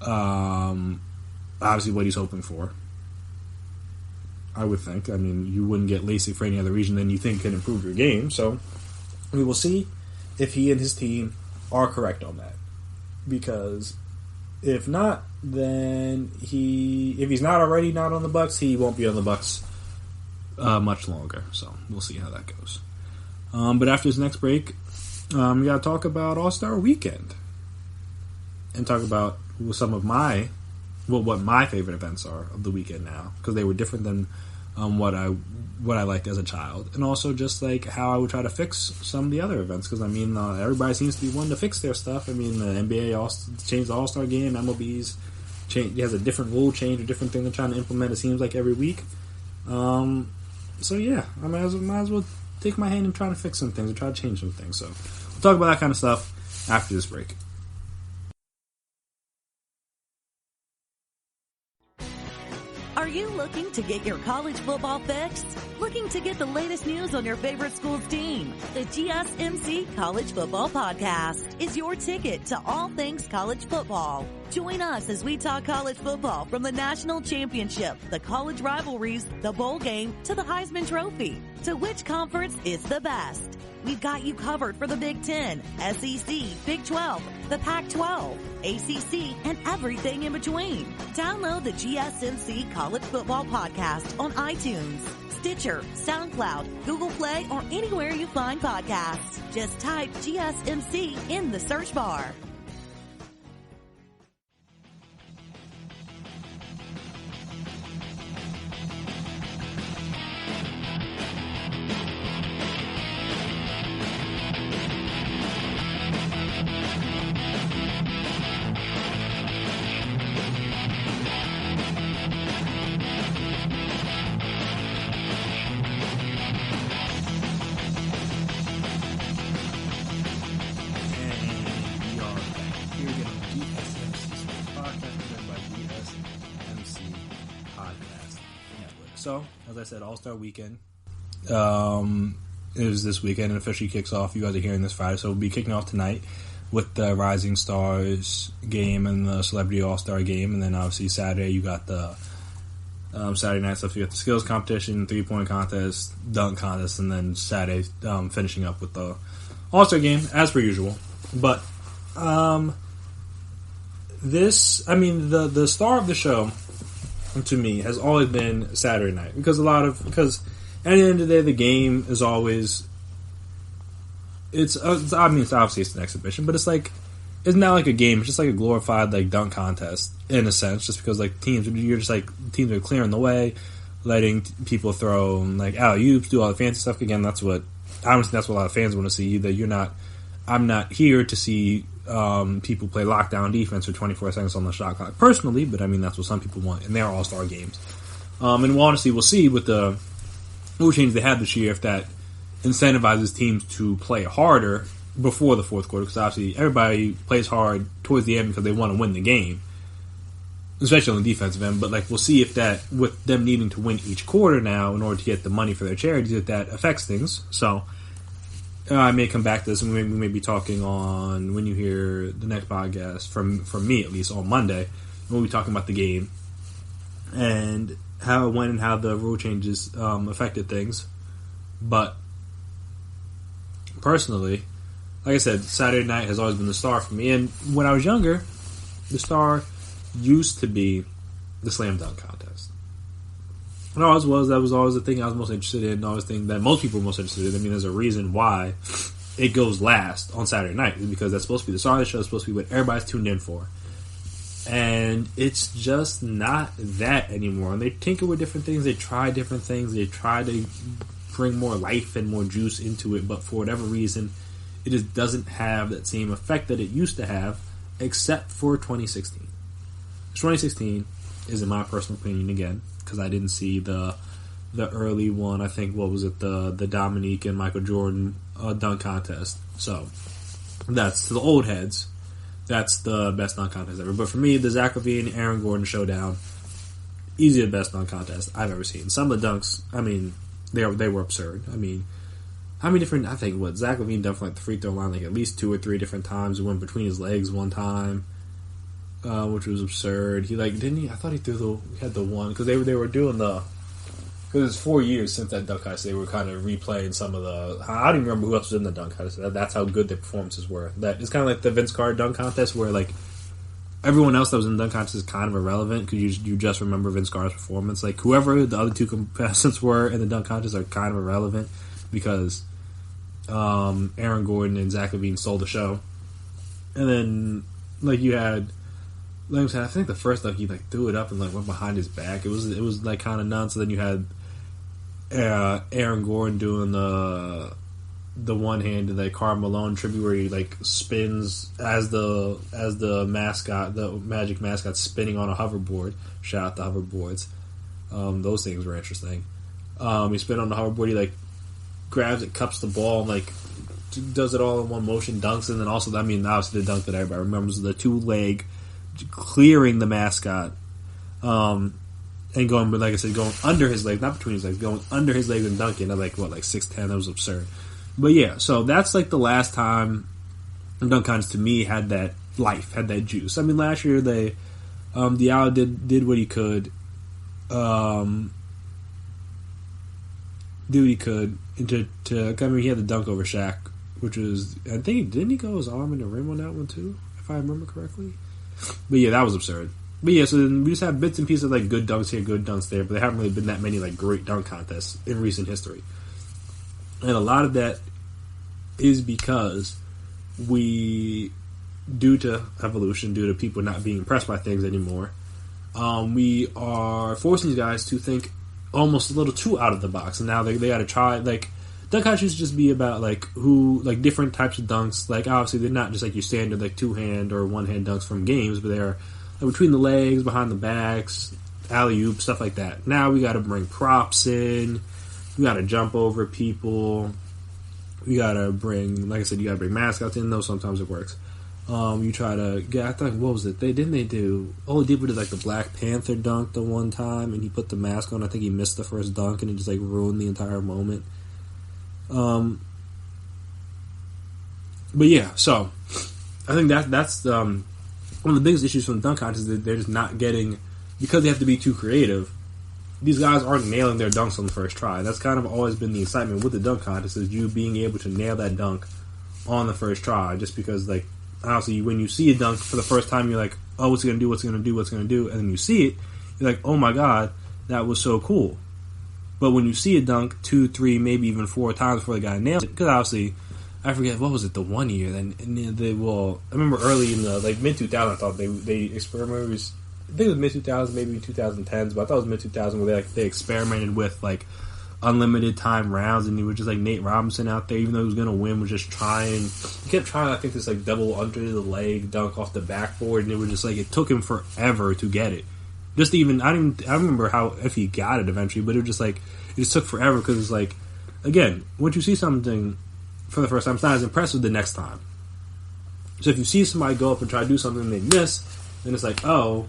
obviously what he's hoping for, I would think. I mean, you wouldn't get LASIK for any other reason than you think can improve your game. So we will see if he and his team are correct on that. Because if not, then if he's not already not on the Bucs, he won't be on the Bucs much longer. So we'll see how that goes. But after this next break, we got to talk about All-Star Weekend and talk about what my favorite events are of the weekend now, because they were different than what I liked as a child, and also just like how I would try to fix some of the other events, because I mean everybody seems to be wanting to fix their stuff. I mean, the NBA changed the All-Star game, MLB's has a different rule change, a different thing they're trying to implement. It seems like every week. So yeah, I might as well take my hand in trying to fix some things and try to change some things. So we'll talk about that kind of stuff after this break. Are you looking to get your college football fix? Looking to get the latest news on your favorite school's team? The GSMC College Football Podcast is your ticket to all things college football. Join us as we talk college football, from the national championship, the college rivalries, the bowl game, to the Heisman Trophy. To which conference is the best? We've got you covered for the Big Ten, SEC, Big 12, the Pac-12, ACC, and everything in between. Download the GSMC College Football Podcast on iTunes, Stitcher, SoundCloud, Google Play, or anywhere you find podcasts. Just type GSMC in the search bar. So, as I said, All-Star Weekend. It was this weekend and officially kicks off. You guys are hearing this Friday, so we'll be kicking off tonight with the Rising Stars game and the Celebrity All-Star game. And then obviously Saturday you got the Saturday night stuff. You got the skills competition, 3-point contest, dunk contest, and then Saturday finishing up with the All-Star game, as per usual. But the star of the show to me has always been Saturday night, because at the end of the day the game is always it's obviously it's an exhibition, but it's not like a game. It's just like a glorified like dunk contest in a sense, just because like teams are clearing the way, letting people throw like alley-oops, do all the fancy stuff. Again, that's what a lot of fans want to see. That I'm not here to see people play lockdown defense for 24 seconds on the shot clock personally, but I mean, that's what some people want, and they're all-star games. And honestly, we'll see with the rule change they had this year if that incentivizes teams to play harder before the fourth quarter, because obviously everybody plays hard towards the end because they want to win the game, especially on the defensive end. But like, we'll see if that, with them needing to win each quarter now in order to get the money for their charities, if that affects things. So I may come back to this, and we may be talking on, when you hear the next podcast, from me at least, on Monday, we'll be talking about the game and how it went and how the rule changes affected things. But personally, like I said, Saturday night has always been the star for me. And when I was younger, the star used to be the slam dunk contest. And that was always the thing I was most interested in, always the thing that most people were most interested in. I mean, there's a reason why it goes last on Saturday night, because that's supposed to be the star of the show, it's supposed to be what everybody's tuned in for. And it's just not that anymore. And they tinker with different things, they try different things, they try to bring more life and more juice into it, but for whatever reason, it just doesn't have that same effect that it used to have, except for 2016. 2016 is, in my personal opinion, again, because I didn't see the early one. I think, what was it, the Dominique and Michael Jordan dunk contest. So that's, to the old heads, that's the best dunk contest ever. But for me, the Zach LaVine Aaron Gordon showdown, easily the best dunk contest I've ever seen. Some of the dunks, I mean, they were absurd. I mean, how many different, I think, what Zach LaVine done from like the free throw line like at least 2 or 3 different times. It went between his legs one time, which was absurd. He like, didn't he? I thought he had the one, because they were doing the, because it's 4 years since that dunk contest. They were kind of replaying some of the, I don't even remember who else was in the dunk contest. That's how good their performances were. That it's kind of like the Vince Carter dunk contest, where like everyone else that was in the dunk contest is kind of irrelevant because you just remember Vince Carter's performance. Like, whoever the other 2 contestants were in the dunk contest are kind of irrelevant because Aaron Gordon and Zach LaVine stole the show. And then like you had, like I said, I think the first dunk he like threw it up and like went behind his back. It was like kind of nuts. And then you had Aaron Gordon doing the one-handed like Karl Malone tribute where he like spins as the mascot, the Magic mascot, spinning on a hoverboard. Shout out the hoverboards. Those things were interesting. He spin on the hoverboard. He like grabs it, cups the ball, and like does it all in one motion, dunks, and then also, I mean, obviously the dunk that everybody remembers, the 2-leg clearing the mascot, and going, but like I said, going under his leg, not between his legs, going under his leg and dunking at like 6'10". That was absurd. But yeah, so that's like the last time dunk contest to me had that life, had that juice. I mean, last year they, Diallo did what he could, and I mean, he had the dunk over Shaq, which was, I think, didn't he go his arm in the rim on that one too, if I remember correctly? But yeah, that was absurd. But yeah, so then we just have bits and pieces of like good dunks here, good dunks there, but there haven't really been that many like great dunk contests in recent history. And a lot of that is because due to evolution, due to people not being impressed by things anymore, we are forcing these guys to think almost a little too out of the box. And now they got to try, like, dunk contests used to just be about like different types of dunks. Like, obviously they're not just like your standard like 2-hand or 1-hand dunks from games, but they're like between the legs, behind the backs, alley-oop, stuff like that. Now we got to bring props in. We got to jump over people. We got to bring, like I said, you got to bring mascots in, though sometimes it works. You try to get, I thought, what was it? They did like the Black Panther dunk the one time, and he put the mask on. I think he missed the first dunk, and it just like ruined the entire moment. But yeah, so I think that's one of the biggest issues from the dunk contest is that they're just not getting, because they have to be too creative. These guys aren't nailing their dunks on the first try. That's kind of always been the excitement with the dunk contest, is you being able to nail that dunk on the first try. Just because, like, honestly, when you see a dunk for the first time, you're like, oh, what's he going to do, what's he going to do, what's he going to do? And then you see it, you're like, oh my god, that was so cool. But when you see a dunk 2, 3, maybe even 4 times before the guy nails it, because obviously, I forget, what was it, the one year, and they will, I remember early in the, like, mid-2000s, I thought they experimented, I think it was mid-2000s, maybe 2010s, but I thought it was mid-2000s where they experimented with, like, unlimited time rounds, and he was just like Nate Robinson out there, even though he was gonna win, was just trying. He kept trying. I think this like double under the leg dunk off the backboard, and it was just like it took him forever to get it. Just even I remember how if he got it eventually, but it was just like it just took forever because it's like again, once you see something for the first time, it's not as impressive the next time. So if you see somebody go up and try to do something and they miss, then it's like, oh,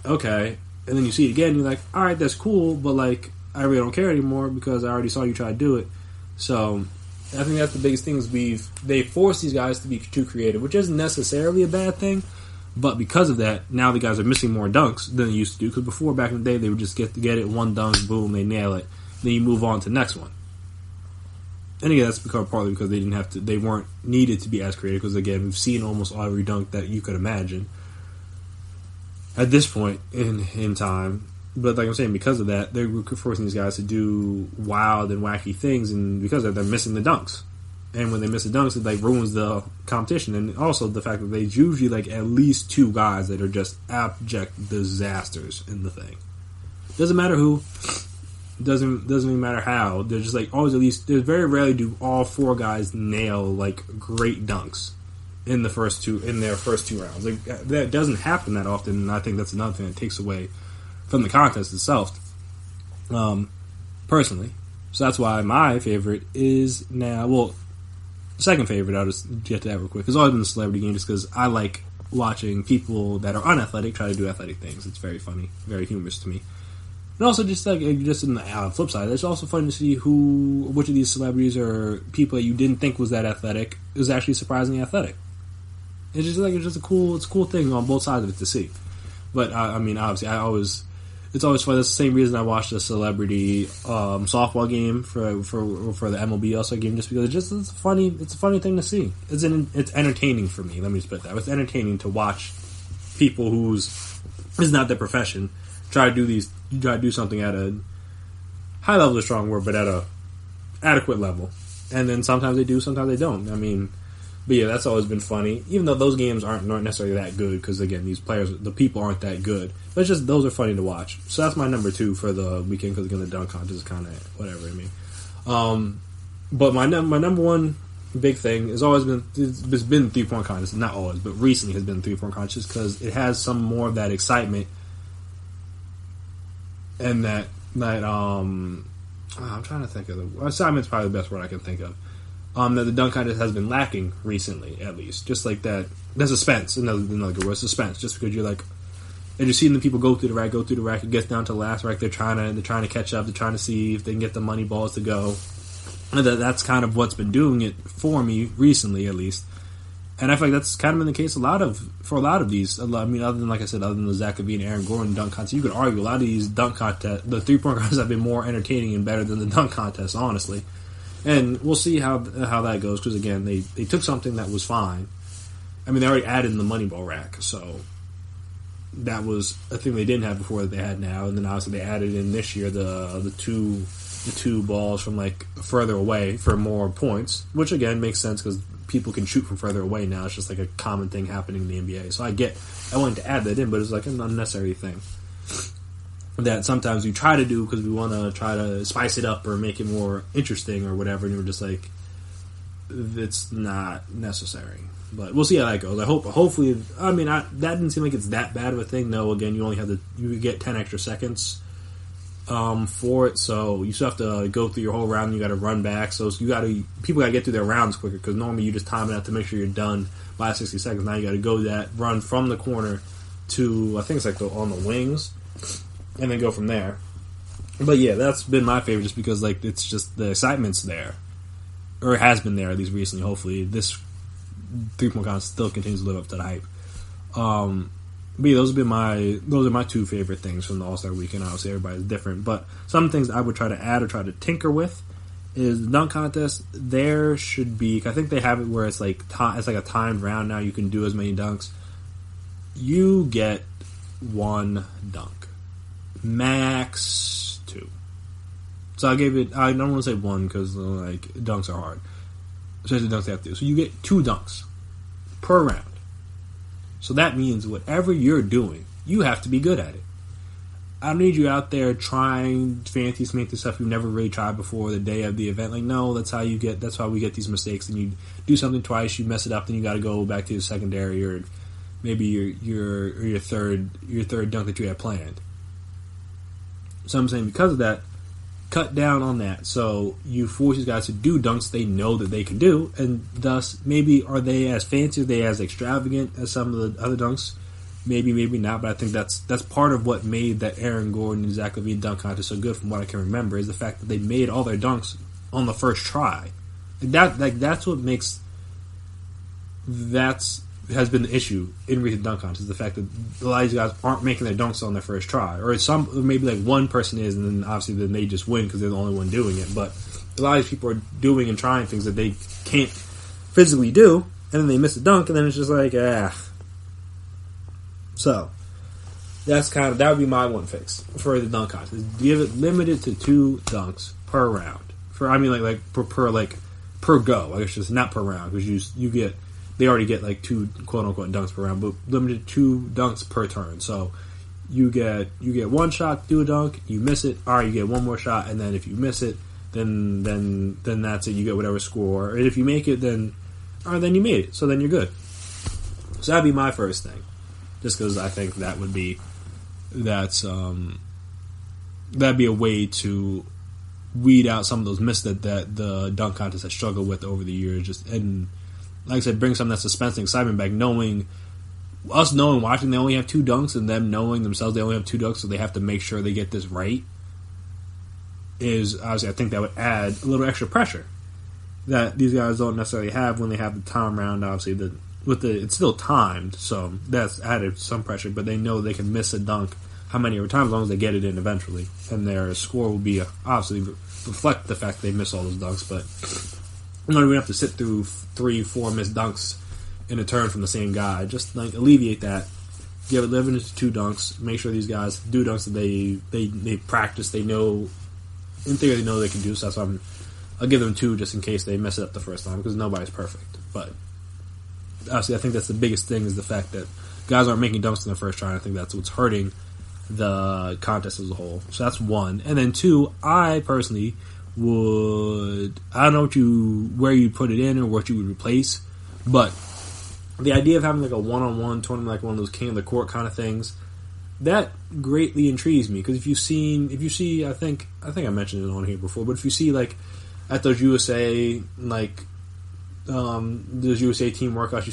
okay, and then you see it again, and you're like, all right, that's cool, but like. I really don't care anymore because I already saw you try to do it. So I think that's the biggest thing is they force these guys to be too creative, which isn't necessarily a bad thing, but because of that, now the guys are missing more dunks than they used to do. Because before, back in the day, they would just get it, one dunk, boom, they nail it. Then you move on to the next one. And again, that's partly because they weren't needed to be as creative. Because again, we've seen almost every dunk that you could imagine at this point in time. But like I'm saying, because of that, they're forcing these guys to do wild and wacky things, and because of that, they're missing the dunks. And when they miss the dunks, it like ruins the competition. And also the fact that there's usually like at least two guys that are just abject disasters in the thing. Doesn't matter who, doesn't even matter how. They're just like always at least. There's very rarely do all four guys nail like great dunks in their first two rounds. Like that doesn't happen that often. And I think that's another thing that takes away from the contest itself, personally. So that's why my favorite is now, well, second favorite, I'll just get to that real quick, has always been the celebrity game, just because I like watching people that are unathletic try to do athletic things. It's very funny, very humorous to me. And also just in the flip side, it's also fun to see which of these celebrities or people that you didn't think was that athletic is actually surprisingly athletic. It's just a cool thing on both sides of it to see. But I mean, obviously, it's always fun. That's the same reason I watched the celebrity softball game for the MLB All-Star game, just because it's a funny thing to see. It's entertaining for me. Let me just put it that way. It's entertaining to watch people whose is not their profession try to do something at a high level is a strong word, but at a adequate level. And then sometimes they do, sometimes they don't. I mean, but yeah, that's always been funny. Even though those games aren't necessarily that good, because again, the people aren't that good. But it's just those are funny to watch. So that's my number 2 for the weekend, because again, the dunk contest is kind of whatever. I mean, but my number one big thing has always been 3-point contest. Not always, but recently has been 3-point contest, because it has some more of that excitement and that I'm trying to think of the excitement's probably the best word I can think of. That the dunk contest has been lacking recently, at least. Just like that, the suspense, another good word, suspense. Just because you're like, and you're seeing the people go through the rack, it gets down to the last rack. They're trying to catch up. They're trying to see if they can get the money balls to go. And that's kind of what's been doing it for me recently, at least. And I feel like that's kind of been the case for a lot of these. I mean, other than, like I said, other than the Zach LaVine and Aaron Gordon dunk contest, you could argue a lot of these dunk contests, the 3-point contests have been more entertaining and better than the dunk contest, honestly. And we'll see how that goes, because again, they took something that was fine. I mean, they already added in the money ball rack, so that was a thing they didn't have before that they had now. And then obviously they added in this year the two balls from like further away for more points, which again makes sense because people can shoot from further away now. It's just like a common thing happening in the NBA. So I wanted to add that in, but it's like an unnecessary thing that sometimes we try to do because we want to try to spice it up or make it more interesting or whatever, and we're just like, it's not necessary. But we'll see how that goes. Hopefully, I mean, that didn't seem like it's that bad of a thing. No, again, you get 10 extra seconds for it, so you still have to go through your whole round. You got to run back, so people got to get through their rounds quicker, because normally you just time it out to make sure you're done by 60 seconds. Now you got to go run from the corner to, I think it's like on the wings, and then go from there. But yeah, that's been my favorite, just because like it's just the excitement's there, or it has been there at least recently. Hopefully, this 3-point contest still continues to live up to the hype. But yeah, those are my 2 favorite things from the All-Star Weekend. Obviously, everybody's different, but some things I would try to add or try to tinker with is the dunk contest. There should be, I think they have it where it's like a timed round now. You can do as many dunks. You get 1 dunk. Max 2. So I don't want to say 1 because like dunks are hard, especially dunks they have to do. So you get 2 dunks per round. So that means whatever you're doing, you have to be good at it. I don't need you out there trying fancy stuff you never really tried before the day of the event. Like, no, that's how we get these mistakes. And you do something twice, you mess it up, then you got to go back to your secondary or maybe your third dunk that you had planned. So I'm saying because of that, cut down on that. So you force these guys to do dunks they know that they can do, and thus maybe are they as fancy, are they as extravagant as some of the other dunks? Maybe, maybe not, but I think that's part of what made that Aaron Gordon and Zach LaVine dunk contest so good from what I can remember is the fact that they made all their dunks on the first try. That's what makes has been the issue in recent dunk contests, the fact that a lot of these guys aren't making their dunks on their first try. Or maybe like one person is, and then obviously then they just win because they're the only one doing it. But a lot of these people are doing and trying things that they can't physically do, and then they miss a dunk, and then it's just like, So, that would be my one fix for the dunk contest. Give it limited to 2 dunks per round. Per go. I guess just not per round, because they already get like 2 quote unquote dunks per round, but limited to 2 dunks per turn. So you get one shot, do a dunk, you miss it, alright, you get one more shot, and then if you miss it, then that's it, you get whatever score. And if you make it, then you made it. So then you're good. So that'd be my first thing. Just because I think that'd be a way to weed out some of those misses that the dunk contest has struggled with over the years. And like I said, bring some of that suspense and excitement back. Knowing watching they only have 2 dunks, and them knowing themselves they only have 2 dunks, so they have to make sure they get this right. Is obviously I think that would add a little extra pressure that these guys don't necessarily have when they have the time round. Obviously, it's still timed, so that's added some pressure. But they know they can miss a dunk how many every time as long as they get it in eventually, and their score will be obviously reflect the fact they miss all those dunks. But you don't even have to sit through 3-4 missed dunks in a turn from the same guy. Just like alleviate that. Give it limited to 2 dunks. Make sure these guys do dunks that they practice. They know, in theory, they know they can do. So that's why I'll give them 2 just in case they mess it up the first time, because nobody's perfect. But obviously, I think that's the biggest thing is the fact that guys aren't making dunks in their first try. And I think that's what's hurting the contest as a whole. So that's 1. And then 2, I personally would, I don't know where you put it in or what you would replace, but the idea of having like a one-on-one tournament, like one of those king of the court kind of things, that greatly intrigues me. Because if you see, I think I mentioned it on here before, but if you see like at those USA those USA team workouts, you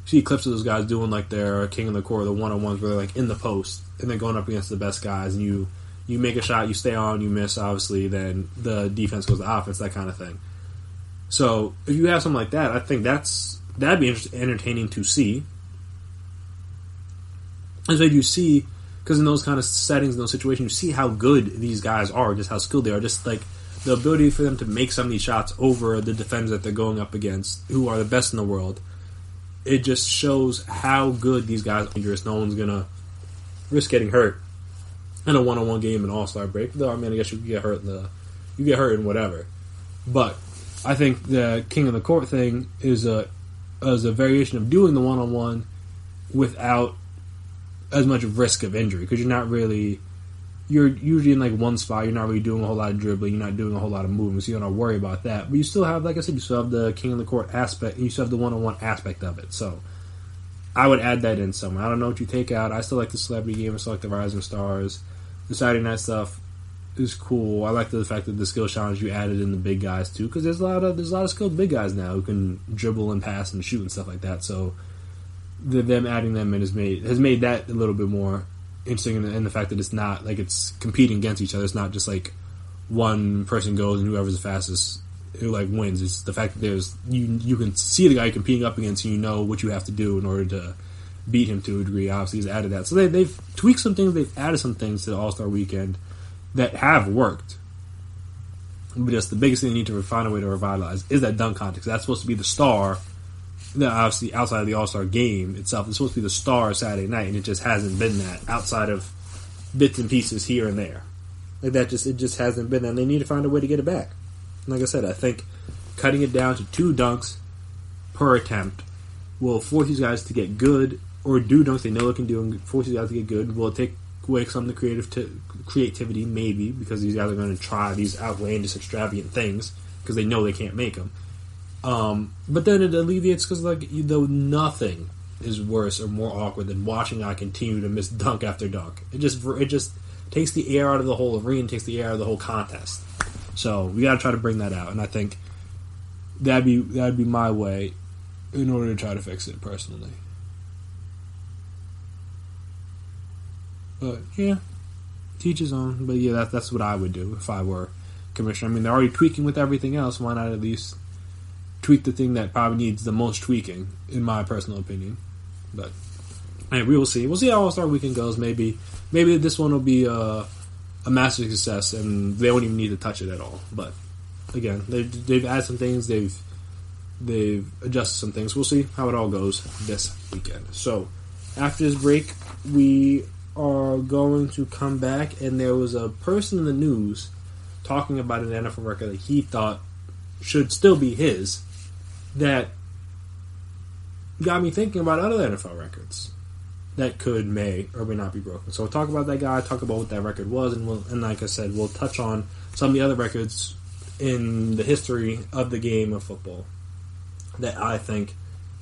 see clips of those guys doing like their king of the court, the one-on-ones where they're like in the post and they're going up against the best guys, and you make a shot, you stay on, you miss, obviously, then the defense goes to offense, that kind of thing. So if you have something like that, I think that'd be entertaining to see. And so you see, because in those kind of settings, in those situations, you see how good these guys are, just how skilled they are, just like the ability for them to make some of these shots over the defenders that they're going up against, who are the best in the world. It just shows how good these guys are dangerous. No one's going to risk getting hurt in a one-on-one game in All-Star break. Though, I mean, I guess you get hurt in whatever. But I think the King of the Court thing is a variation of doing the one-on-one without as much risk of injury, because you're usually in like one spot. You're not really doing a whole lot of dribbling. You're not doing a whole lot of movement, so you don't have to worry about that. But you still have, like I said, you still have the King of the Court aspect, and you still have the one-on-one aspect of it. So I would add that in somewhere. I don't know what you take out. I still like the celebrity game. I still like the Rising Stars. The Saturday night stuff is cool. I like the fact that the skill challenge you added in the big guys too, because there's a lot of skilled big guys now who can dribble and pass and shoot and stuff like that. So them adding them in has made that a little bit more interesting in the fact that it's not like it's competing against each other. It's not just like one person goes and whoever's the fastest who like wins. It's the fact that there's you can see the guy you're competing up against, and you know what you have to do in order to beat him to a degree. Obviously, he's added that. So they've tweaked some things. They've added some things to the All-Star Weekend that have worked. But just the biggest thing they need to find a way to revitalize is that dunk contest. That's supposed to be the star. Obviously, outside of the All-Star game itself, it's supposed to be the star Saturday night, and it just hasn't been that outside of bits and pieces here and there. Like that, it just hasn't been that, and they need to find a way to get it back. Like I said, I think cutting it down to 2 dunks per attempt will force these guys to get good, or do dunks they know they can do, and force these guys to get good. Will take away some of the creativity, maybe, because these guys are going to try these outlandish, extravagant things because they know they can't make them. But then it alleviates because nothing is worse or more awkward than watching a guy continue to miss dunk after dunk. It just takes the air out of the whole arena, takes the air out of the whole contest. So we got to try to bring that out, and I think that'd be my way in order to try to fix it personally. But yeah, teach his own. But yeah, that's what I would do if I were commissioner. I mean, they're already tweaking with everything else. Why not at least tweak the thing that probably needs the most tweaking, in my personal opinion? But hey, we will see. We'll see how All-Star Weekend goes. Maybe this one will be a massive success, and they won't even need to touch it at all. But again, they've added some things. They've adjusted some things. We'll see how it all goes this weekend. So after this break, we are going to come back, and there was a person in the news talking about an NFL record that he thought should still be his, that got me thinking about other NFL records that may or may not be broken. So we'll talk about that guy, talk about what that record was, and like I said, we'll touch on some of the other records in the history of the game of football that I think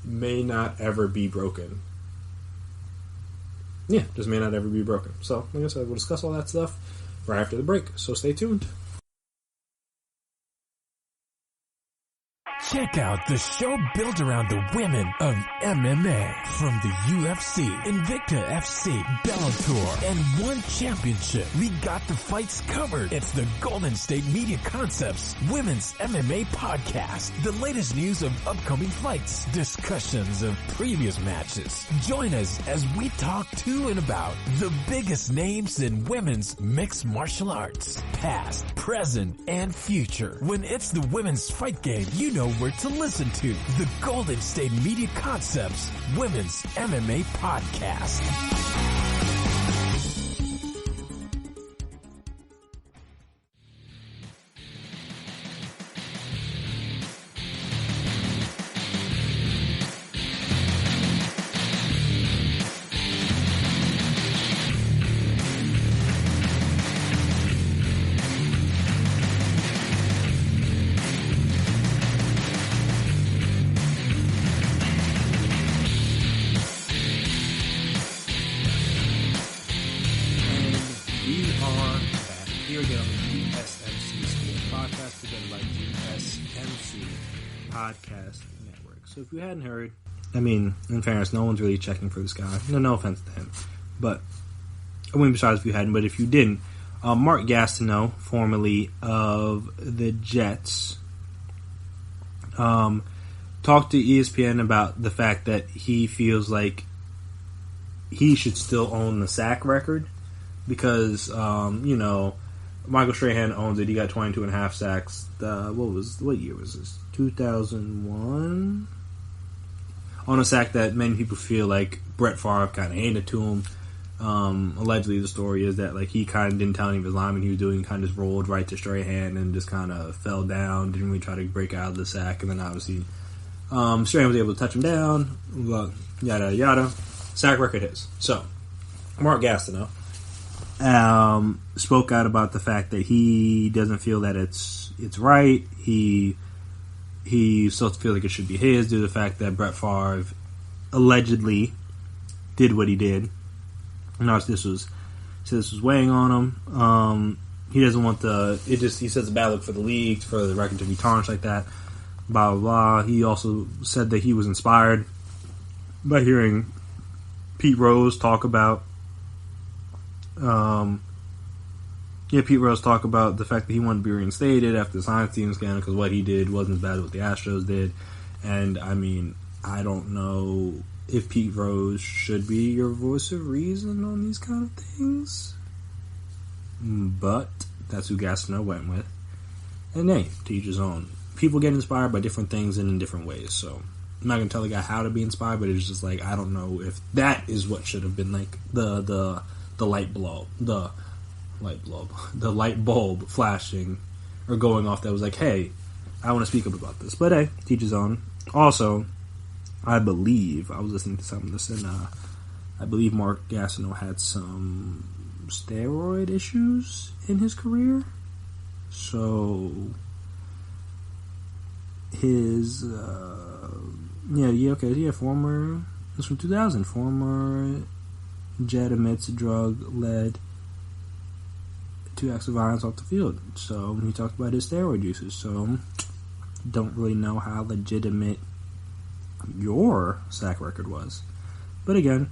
may not ever be broken. Yeah, just may not ever be broken. So, like I said, we'll discuss all that stuff right after the break. So stay tuned. Check out the show built around the women of MMA. From the UFC, Invicta FC, Bellator, and One Championship. We got the fights covered. It's the Golden State Media Concepts Women's MMA Podcast. The latest news of upcoming fights, discussions of previous matches. Join us as we talk to and about the biggest names in women's mixed martial arts. Past, present, and future. When it's the women's fight game, you know where to listen to. The Golden State Media Concepts Women's MMA Podcast. Podcast Network. So if you hadn't heard, I mean, in fairness, no one's really checking for this guy. No offense to him, but I wouldn't be surprised if you hadn't. But if you didn't, Mark Gastineau, formerly of the Jets, talked to ESPN about the fact that he feels like he should still own the sack record because, Michael Strahan owns it. He got 22.5 sacks. What year was this? 2001? On a sack that many people feel like Brett Favre kind of handed to him. Allegedly, the story is that he kind of didn't tell any of his linemen he was doing. Kind of just rolled right to Strahan and just kind of fell down. Didn't really try to break out of the sack. And then obviously, Strahan was able to touch him down. Yada yada. Sack record his. So, Mark Gastineau spoke out about the fact that he doesn't feel that it's right. He still feels like it should be his due to the fact that Brett Favre allegedly did what he did. This was weighing on him. He doesn't want he says it's a bad look for the league, for the record to be tarnished like that. Blah blah blah. He also said that he was inspired by hearing Pete Rose talk about Pete Rose talk about the fact that he wanted to be reinstated after the science team scandal because what he did wasn't as bad as what the Astros did. And, I mean, I don't know if Pete Rose should be your voice of reason on these kind of things. But that's who Gastineau went with. And, hey, to each his own. People get inspired by different things and in different ways. So, I'm not going to tell the guy how to be inspired, but it's just I don't know if that is what should have been, the light bulb flashing or going off that was hey, I want to speak up about this. But hey, teach his own. Also, I believe I was listening to some of this, and I believe Mark Gastineau had some steroid issues in his career. So his former, this from 2000, former Jet admits drug led to acts of violence off the field. So he talked about his steroid uses. So don't really know how legitimate your sack record was. But again,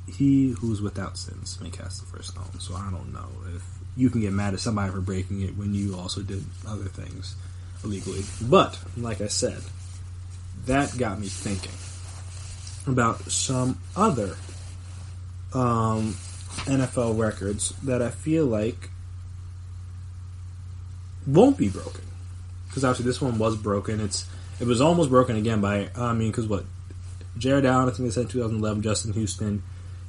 he who's without sins may cast the first stone. So I don't know if you can get mad at somebody for breaking it when you also did other things illegally. But, like I said, that got me thinking about some other NFL records that I feel like won't be broken. Because obviously this one was broken. It was almost broken again by, because what? Jared Allen, I think they said in 2011, Justin Houston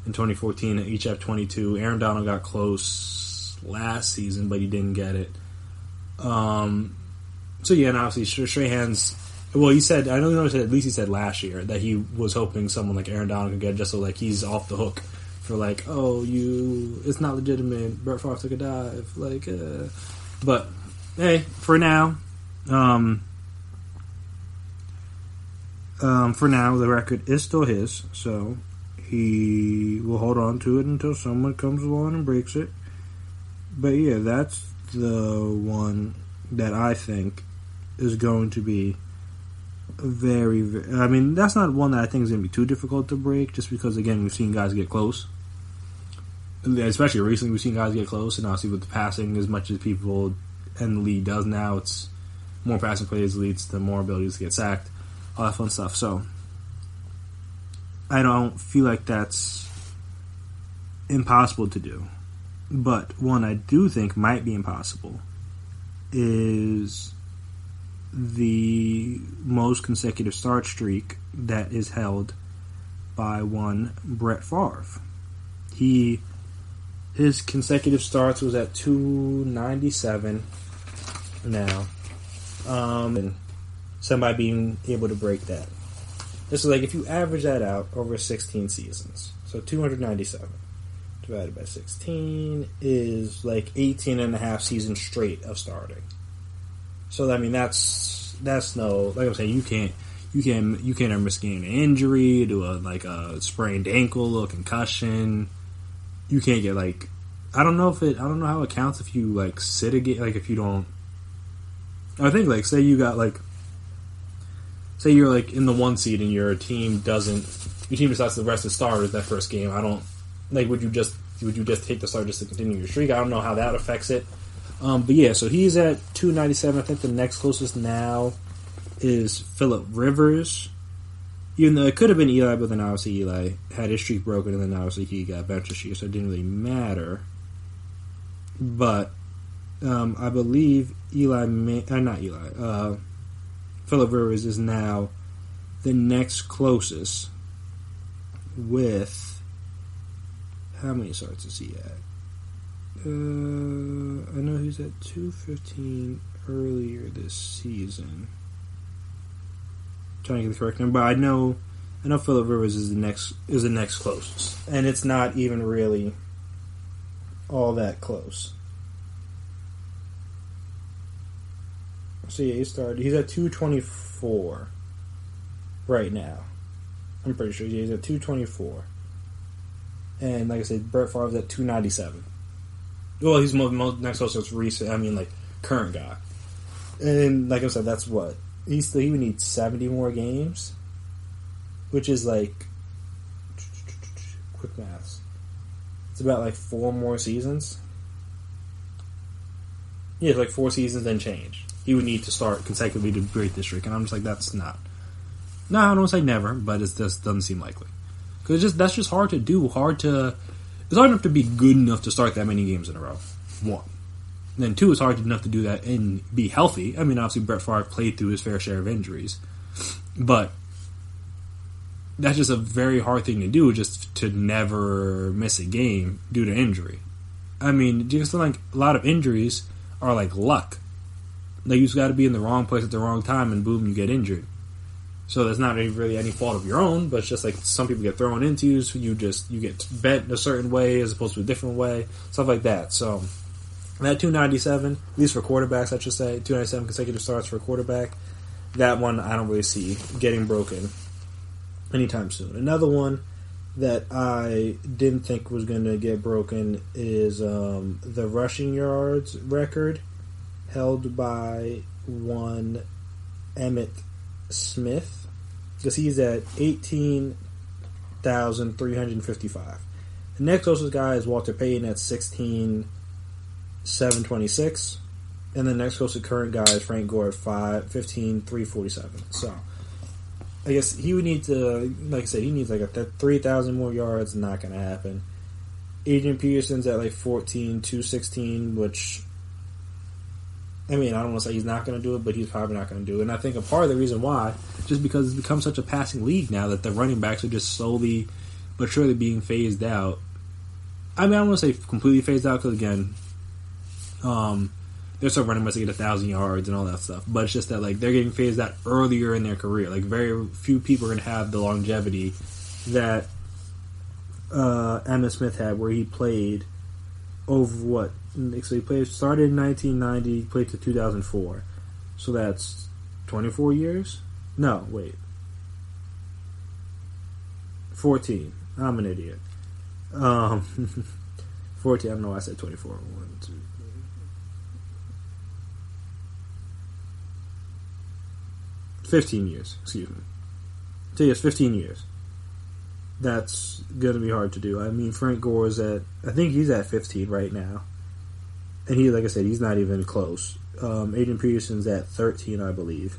in 2014, each have 22. Aaron Donald got close last season, but he didn't get it. So yeah, and obviously Strahan's, well, he said, I know at least he said last year that he was hoping someone like Aaron Donald could get it just so like he's off the hook for like, it's not legitimate, Brett Favre took a dive, but hey, for now, the record is still his, so he will hold on to it until someone comes along and breaks it. But yeah, that's the one that I think is going to be very, very, that's not one that I think is going to be too difficult to break, just because, again, we've seen guys get close. Especially recently, we've seen guys get close, and obviously with the passing, as much as people in the league does now, it's more passing plays leads to more abilities to get sacked, all that fun stuff. So I don't feel like that's impossible to do. But one I do think might be impossible is the most consecutive start streak that is held by one Brett Favre. His consecutive starts was at 297 now. And somebody being able to break that. This is like if you average that out over 16 seasons. So 297 divided by 16 is like 18 and a half seasons straight of starting. So that's no, like I'm saying, you can't ever miss a game of injury, do a sprained ankle, a concussion. You can't get I don't know how it counts if you sit a game, if you don't. I think say you're in the 1 seed and your team decides to rest the starters that first game. I don't would you just take the start just to continue your streak? I don't know how that affects it. But yeah, so he's at 297. I think the next closest now is Phillip Rivers. Even though it could have been Eli, but then obviously Eli had his streak broken, and then obviously he got benched this year, so it didn't really matter. But I believe Phillip Rivers is now the next closest with, how many starts is he at? I know he's at 215 earlier this season. I'm trying to get the correct number, but I know Phillip Rivers is the next closest, and it's not even really all that close. So yeah, he's at 224 right now. I'm pretty sure he's at 224. And like I said, Brett Favre's at 297. Well, he's most next closest recent. Current guy. And like I said, that's what he would need 70 more games, which is quick maths. It's about 4 more seasons. Yeah, it's 4 seasons then change. He would need to start consecutively to break this streak, and I'm just that's not. No, I don't say never, but it just doesn't seem likely. Because that's just hard to do. It's hard enough to be good enough to start that many games in a row. 1. And then 2, it's hard enough to do that and be healthy. Obviously Brett Favre played through his fair share of injuries. But that's just a very hard thing to do, just to never miss a game due to injury. Just a lot of injuries are luck. You just got to be in the wrong place at the wrong time, and boom, you get injured. So that's not really any fault of your own, but it's just like some people get thrown into you, so you get bent a certain way as opposed to a different way, stuff like that. So that 297, at least for quarterbacks, I should say, 297 consecutive starts for a quarterback, that one I don't really see getting broken anytime soon. Another one that I didn't think was going to get broken is the rushing yards record held by one Emmitt Smith, because he's at 18,355. The next closest guy is Walter Payton at 16,726, and the next closest current guy is Frank Gore at 15,347. So I guess he would need to, like I said, he needs like 3,000 more yards. Not going to happen. Adrian Peterson's at like 14,216, which, I mean, I don't want to say he's not going to do it, but he's probably not going to do it. And I think a part of the reason why, just because it's become such a passing league now that the running backs are just slowly but surely being phased out. I mean, I don't want to say completely phased out, because again, there's some running backs that get 1,000 yards and all that stuff. But it's just that like they're getting phased out earlier in their career. Like very few people are going to have the longevity that Emmitt Smith had, where he played over what? So he started in 1990, played to 2004. So that's 24 years? No, wait. 14. I'm an idiot. 14, I don't know why I said 24. 1, 2, 3. 15 years, excuse me. So yes, 15 years. That's going to be hard to do. I mean, Frank Gore is I think he's at 15 right now. And he, like I said, he's not even close. Adrian Peterson's at 13, I believe.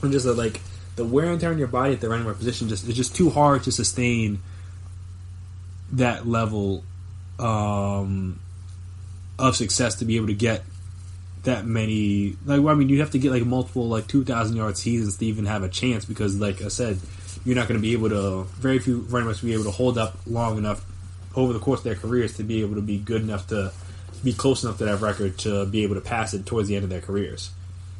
And just like the wear and tear on your body at the running back position, it's just too hard to sustain that level of success to be able to get that many. Like, I mean, you have to get like multiple 2,000 yard seasons to even have a chance, because, like I said, you're not going to be able to. Very few running backs will be able to hold up long enough over the course of their careers to be able to be good enough to be close enough to that record to be able to pass it towards the end of their careers.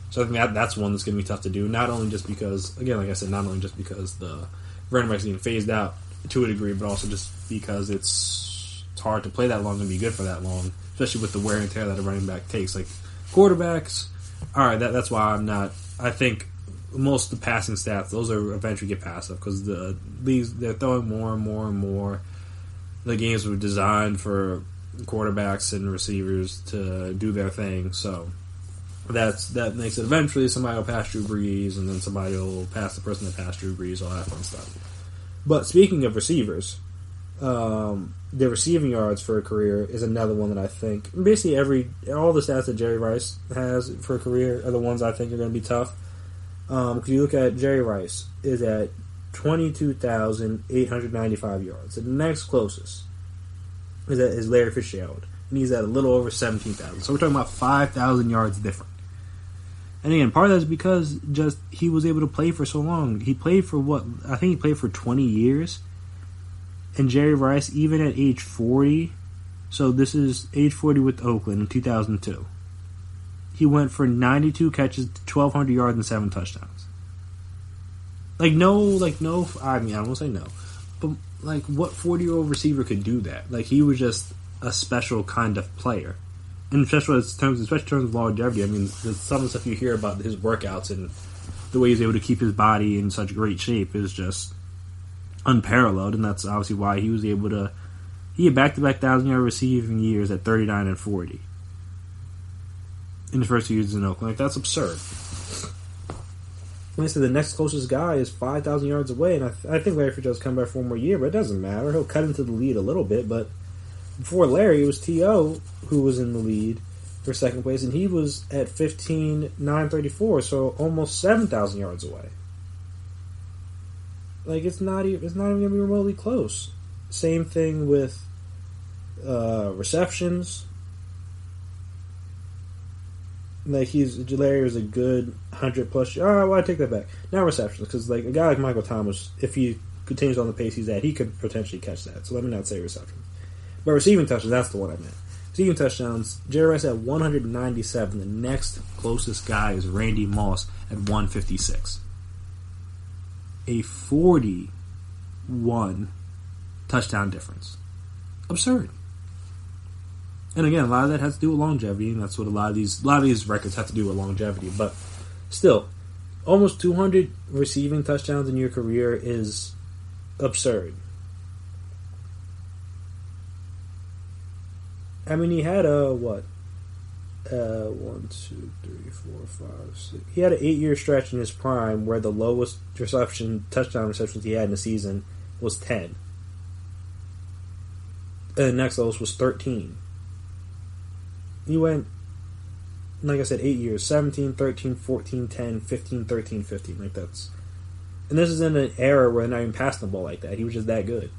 So I think that's one that's going to be tough to do. Not only just because, again, like I said, not only just because the running backs are getting phased out to a degree, but also just because it's hard to play that long and be good for that long, especially with the wear and tear that a running back takes. Like quarterbacks, all right, that's why I'm not. I think most of the passing stats, those are eventually get passed up, because they're throwing more and more and more. The games were designed for quarterbacks and receivers to do their thing, so that makes it eventually somebody will pass Drew Brees, and then somebody will pass the person that passed Drew Brees, all that fun stuff. But speaking of receivers, the receiving yards for a career is another one that I think basically all the stats that Jerry Rice has for a career are the ones I think are going to be tough. Because you look at Jerry Rice is at 22,895 yards. The next closest is Larry Fitzgerald, and he's at a little over 17,000. So we're talking about 5,000 yards different. And again, part of that is because just he was able to play for so long. He played for I think he played for 20 years. And Jerry Rice, even at age 40, so this is age 40 with Oakland in 2002. He went for 92 catches, 1,200 yards, and 7 touchdowns. I mean, I won't say no. But, what 40-year-old receiver could do that? He was just a special kind of player. And especially in terms of longevity, I mean, some of the stuff you hear about his workouts and the way he's able to keep his body in such great shape is just unparalleled, and that's obviously why he was able to. He had back-to-back 1,000-yard receiving years at 39 and 40 in the first 2 years in Oakland. That's absurd. Like I said, the next closest guy is 5,000 yards away, and I think Larry Fitzgerald's come back for one more year, but it doesn't matter. He'll cut into the lead a little bit, but before Larry, it was T.O. who was in the lead for second place, and he was at 15,934, so almost 7,000 yards away. It's not even going to be remotely close. Same thing with receptions. Larry was a good 100+. I take that back. Not receptions, because a guy like Michael Thomas, if he continues on the pace he's at, he could potentially catch that. So let me not say receptions. But receiving touchdowns, that's the one I meant. Receiving touchdowns, Jerry Rice at 197. The next closest guy is Randy Moss at 156. a 41 touchdown difference. Absurd. And again, a lot of that has to do with longevity, and that's what a lot of these records have to do with longevity. But still, almost 200 receiving touchdowns in your career is absurd. I mean, he had a, 1, 2, 3, 4, 5, 6. He had an 8-year stretch in his prime where the lowest touchdown receptions he had in a season was 10. And the next lowest was 13. He went, like I said, 8 years. 17, 13, 14, 10, 15, 13, 15. Like that's... And this is in an era where they're not even passing the ball like that. He was just that good.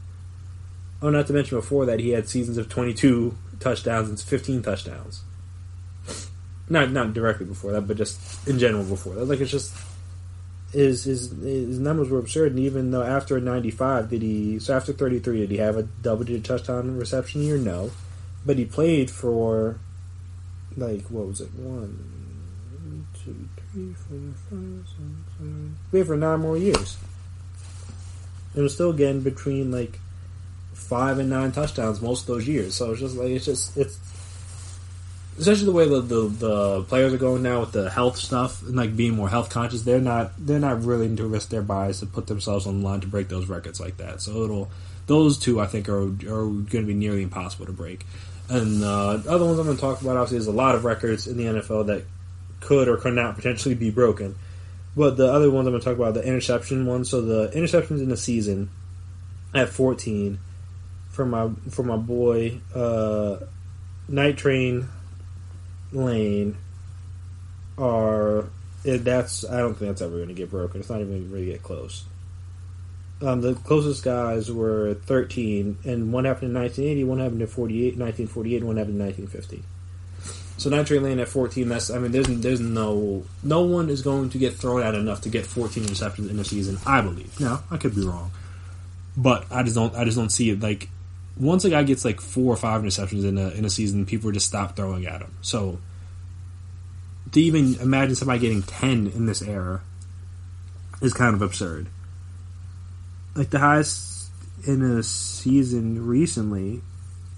Oh, not to mention before that, he had seasons of 22 touchdowns and 15 touchdowns. Not directly before that, but just in general before that. Like, it's just... His numbers were absurd, and even though after 95, after 33, did he have a double-digit touchdown reception year? No. But he played for... Like, what was it? 1, 2, 3, 4, 5, 6, 7. Played for 9 more years. It was still getting between, like, 5 and 9 touchdowns most of those years. So it's just like, it's especially the way the players are going now with the health stuff and like being more health conscious. They're not willing to risk their bodies to put themselves on the line to break those records like that. So those two I think are going to be nearly impossible to break. And the other ones I'm going to talk about, obviously, there's a lot of records in the NFL that could or could not potentially be broken. But the other ones I'm going to talk about, the interception one. So the interceptions in the season at 14 for my boy Night Train Lane I don't think that's ever going to get broken. It's not even going to get close. The closest guys were 13, and one happened in 1980, one happened in 1948, and one happened in 1950. So Night Train Lane at 14. There's no one is going to get thrown out enough to get 14 interceptions in a season. I believe. Now I could be wrong, but I just don't see it. Like once a guy gets like 4 or 5 interceptions in a season, people just stop throwing at him. So to even imagine somebody getting 10 in this era is kind of absurd. Like the highest in a season recently,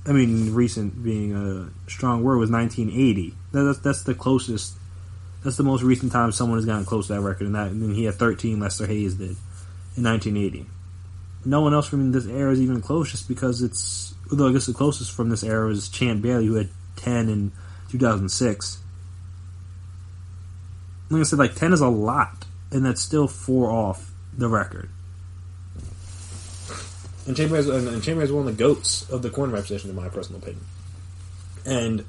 I mean recent being a strong word, was 1980. That's the closest. That's the most recent time someone has gotten close to that record, and then he had 13. Lester Hayes did in 1980. No one else from this era is even close, just because it's. Although I guess the closest from this era is Champ Bailey, who had 10 in 2006. Like I said, like 10 is a lot, and that's still 4 off the record. And Jameis is one of the GOATs of the cornerback position, in my personal opinion. And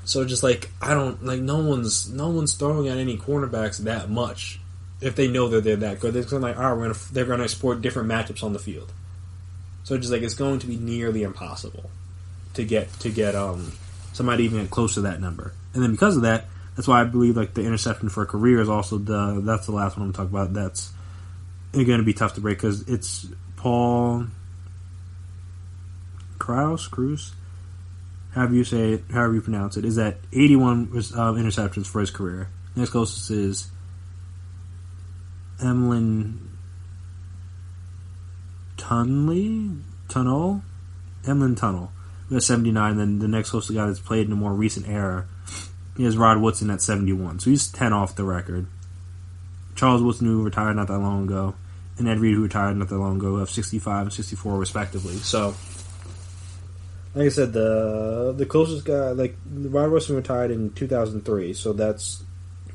so, just like no one's throwing at any cornerbacks that much if they know they're that good. They're going they're going to exploit different matchups on the field. So just like it's going to be nearly impossible to get somebody even close to that number. And then because of that, that's why I believe like the interception for a career is also that's the last one I'm talking about. That's going to be tough to break because it's Paul Cruz, however you pronounce it, is at 81 interceptions for his career. Next closest is Emlyn Tunnel, who has 79. Then the next closest guy that's played in a more recent era is Rod Woodson at 71. So he's 10 off the record. Charles Woodson, who retired not that long ago, and Ed Reed, who retired not that long ago, have 65 and 64 respectively. So, like I said, the closest guy, like Rod Woodson retired in 2003, so that's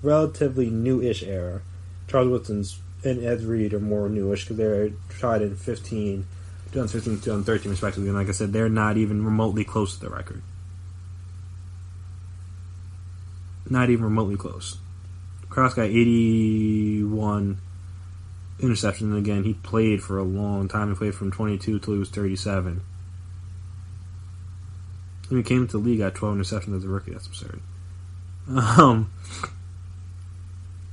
relatively new-ish era. Charles Woodson's and Ed Reed are more newish because they're retired in 2015, 2013 respectively. And like I said, they're not even remotely close to the record. Not even remotely close. Kraus got 81 interceptions, and again, he played for a long time. He played from 22 till he was 37. When he came into the league, got 12 interceptions as a rookie. That's absurd.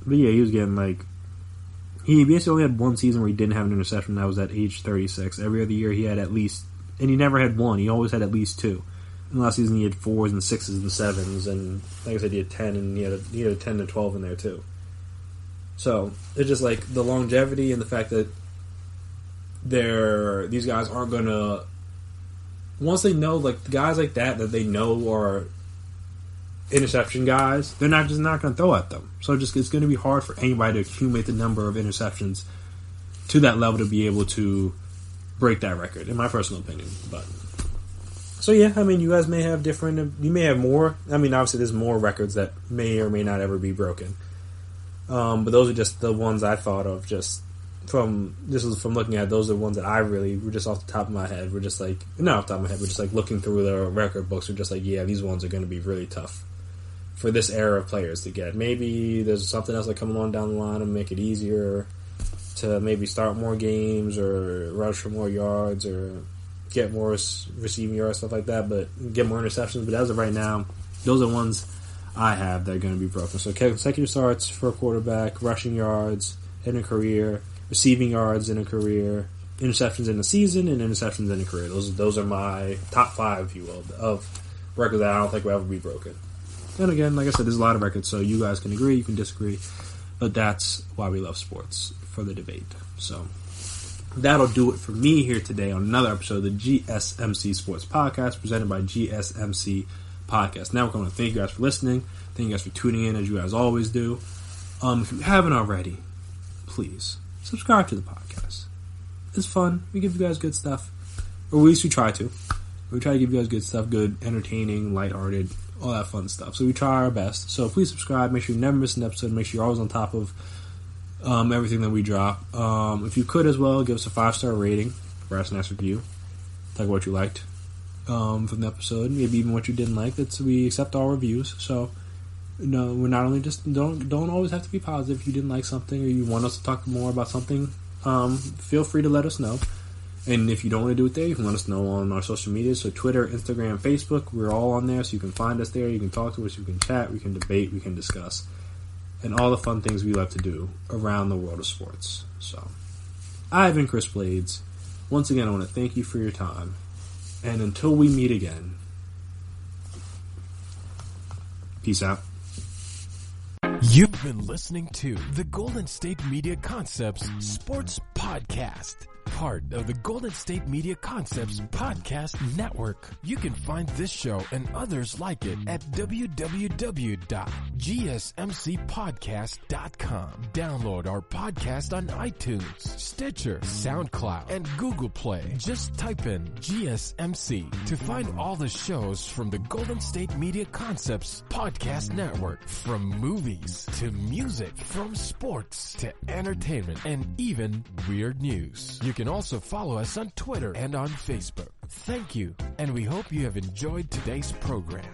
But yeah, he was getting like... He basically only had one season where he didn't have an interception. That was at age 36. Every other year he had at least... And he never had one. He always had at least 2. In the last season he had 4s and 6s and 7s. And like I said, he had 10, and he had a 10 and 12 in there too. So, it's just like the longevity and the fact that these guys aren't going to, once they know, like, guys like that they know are interception guys, they're not going to throw at them. So it's going to be hard for anybody to accumulate the number of interceptions to that level to be able to break that record, in my personal opinion. But so yeah, I mean, you guys may have you may have more. I mean, obviously there's more records that may or may not ever be broken. But those are just the ones I thought of just from looking at. Those are the ones that I really were just off the top of my head. We're just like, not off the top of my head, we're just like looking through the record books. We're just like, yeah, these ones are going to be really tough for this era of players to get. Maybe there's something else that come along down the line and make it easier to maybe start more games or rush for more yards or get more receiving yards, stuff like that, but get more interceptions. But as of right now, those are ones I have that are going to be broken. So consecutive starts for a quarterback, rushing yards in a career, receiving yards in a career, interceptions in a season, and interceptions in a career. Those are my top 5, if you will, of records that I don't think will ever be broken. And again, like I said, there's a lot of records, so you guys can agree, you can disagree, but that's why we love sports, for the debate. So that'll do it for me here today on another episode of the GSMC Sports Podcast, presented by GSMC Podcast Network. I want to thank you guys for listening. Thank you guys for tuning in, as you guys always do. If you haven't already, please subscribe to the podcast. It's fun. We give you guys good stuff, or at least we try to. We try to give you guys good stuff, good, entertaining, lighthearted, all that fun stuff. So we try our best. So please subscribe. Make sure you never miss an episode. Make sure you're always on top of everything that we drop. If you could as well, give us a 5-star rating, write us a nice review, talk about what you liked from the episode, maybe even what you didn't like. We accept all reviews. So we're not only just don't always have to be positive. If you didn't like something or you want us to talk more about something, feel free to let us know. And if you don't want to do it there, you can let us know on our social media. So Twitter, Instagram, Facebook, we're all on there, so you can find us there. You can talk to us, you can chat, we can debate, we can discuss, and all the fun things we love to do around the world of sports. So I've been Chris Blades. Once again, I want to thank you for your time. And until we meet again, peace out. You've been listening to the Golden State Media Concepts Sports Podcast, part of the Golden State Media Concepts Podcast Network. You can find this show and others like it at www.gsmcpodcast.com. Download our podcast on iTunes, Stitcher, SoundCloud, and Google Play. Just type in GSMC to find all the shows from the Golden State Media Concepts Podcast Network, from movies to music, from sports to entertainment, and even weird news. You can also follow us on Twitter and on Facebook. Thank you, and we hope you have enjoyed today's program.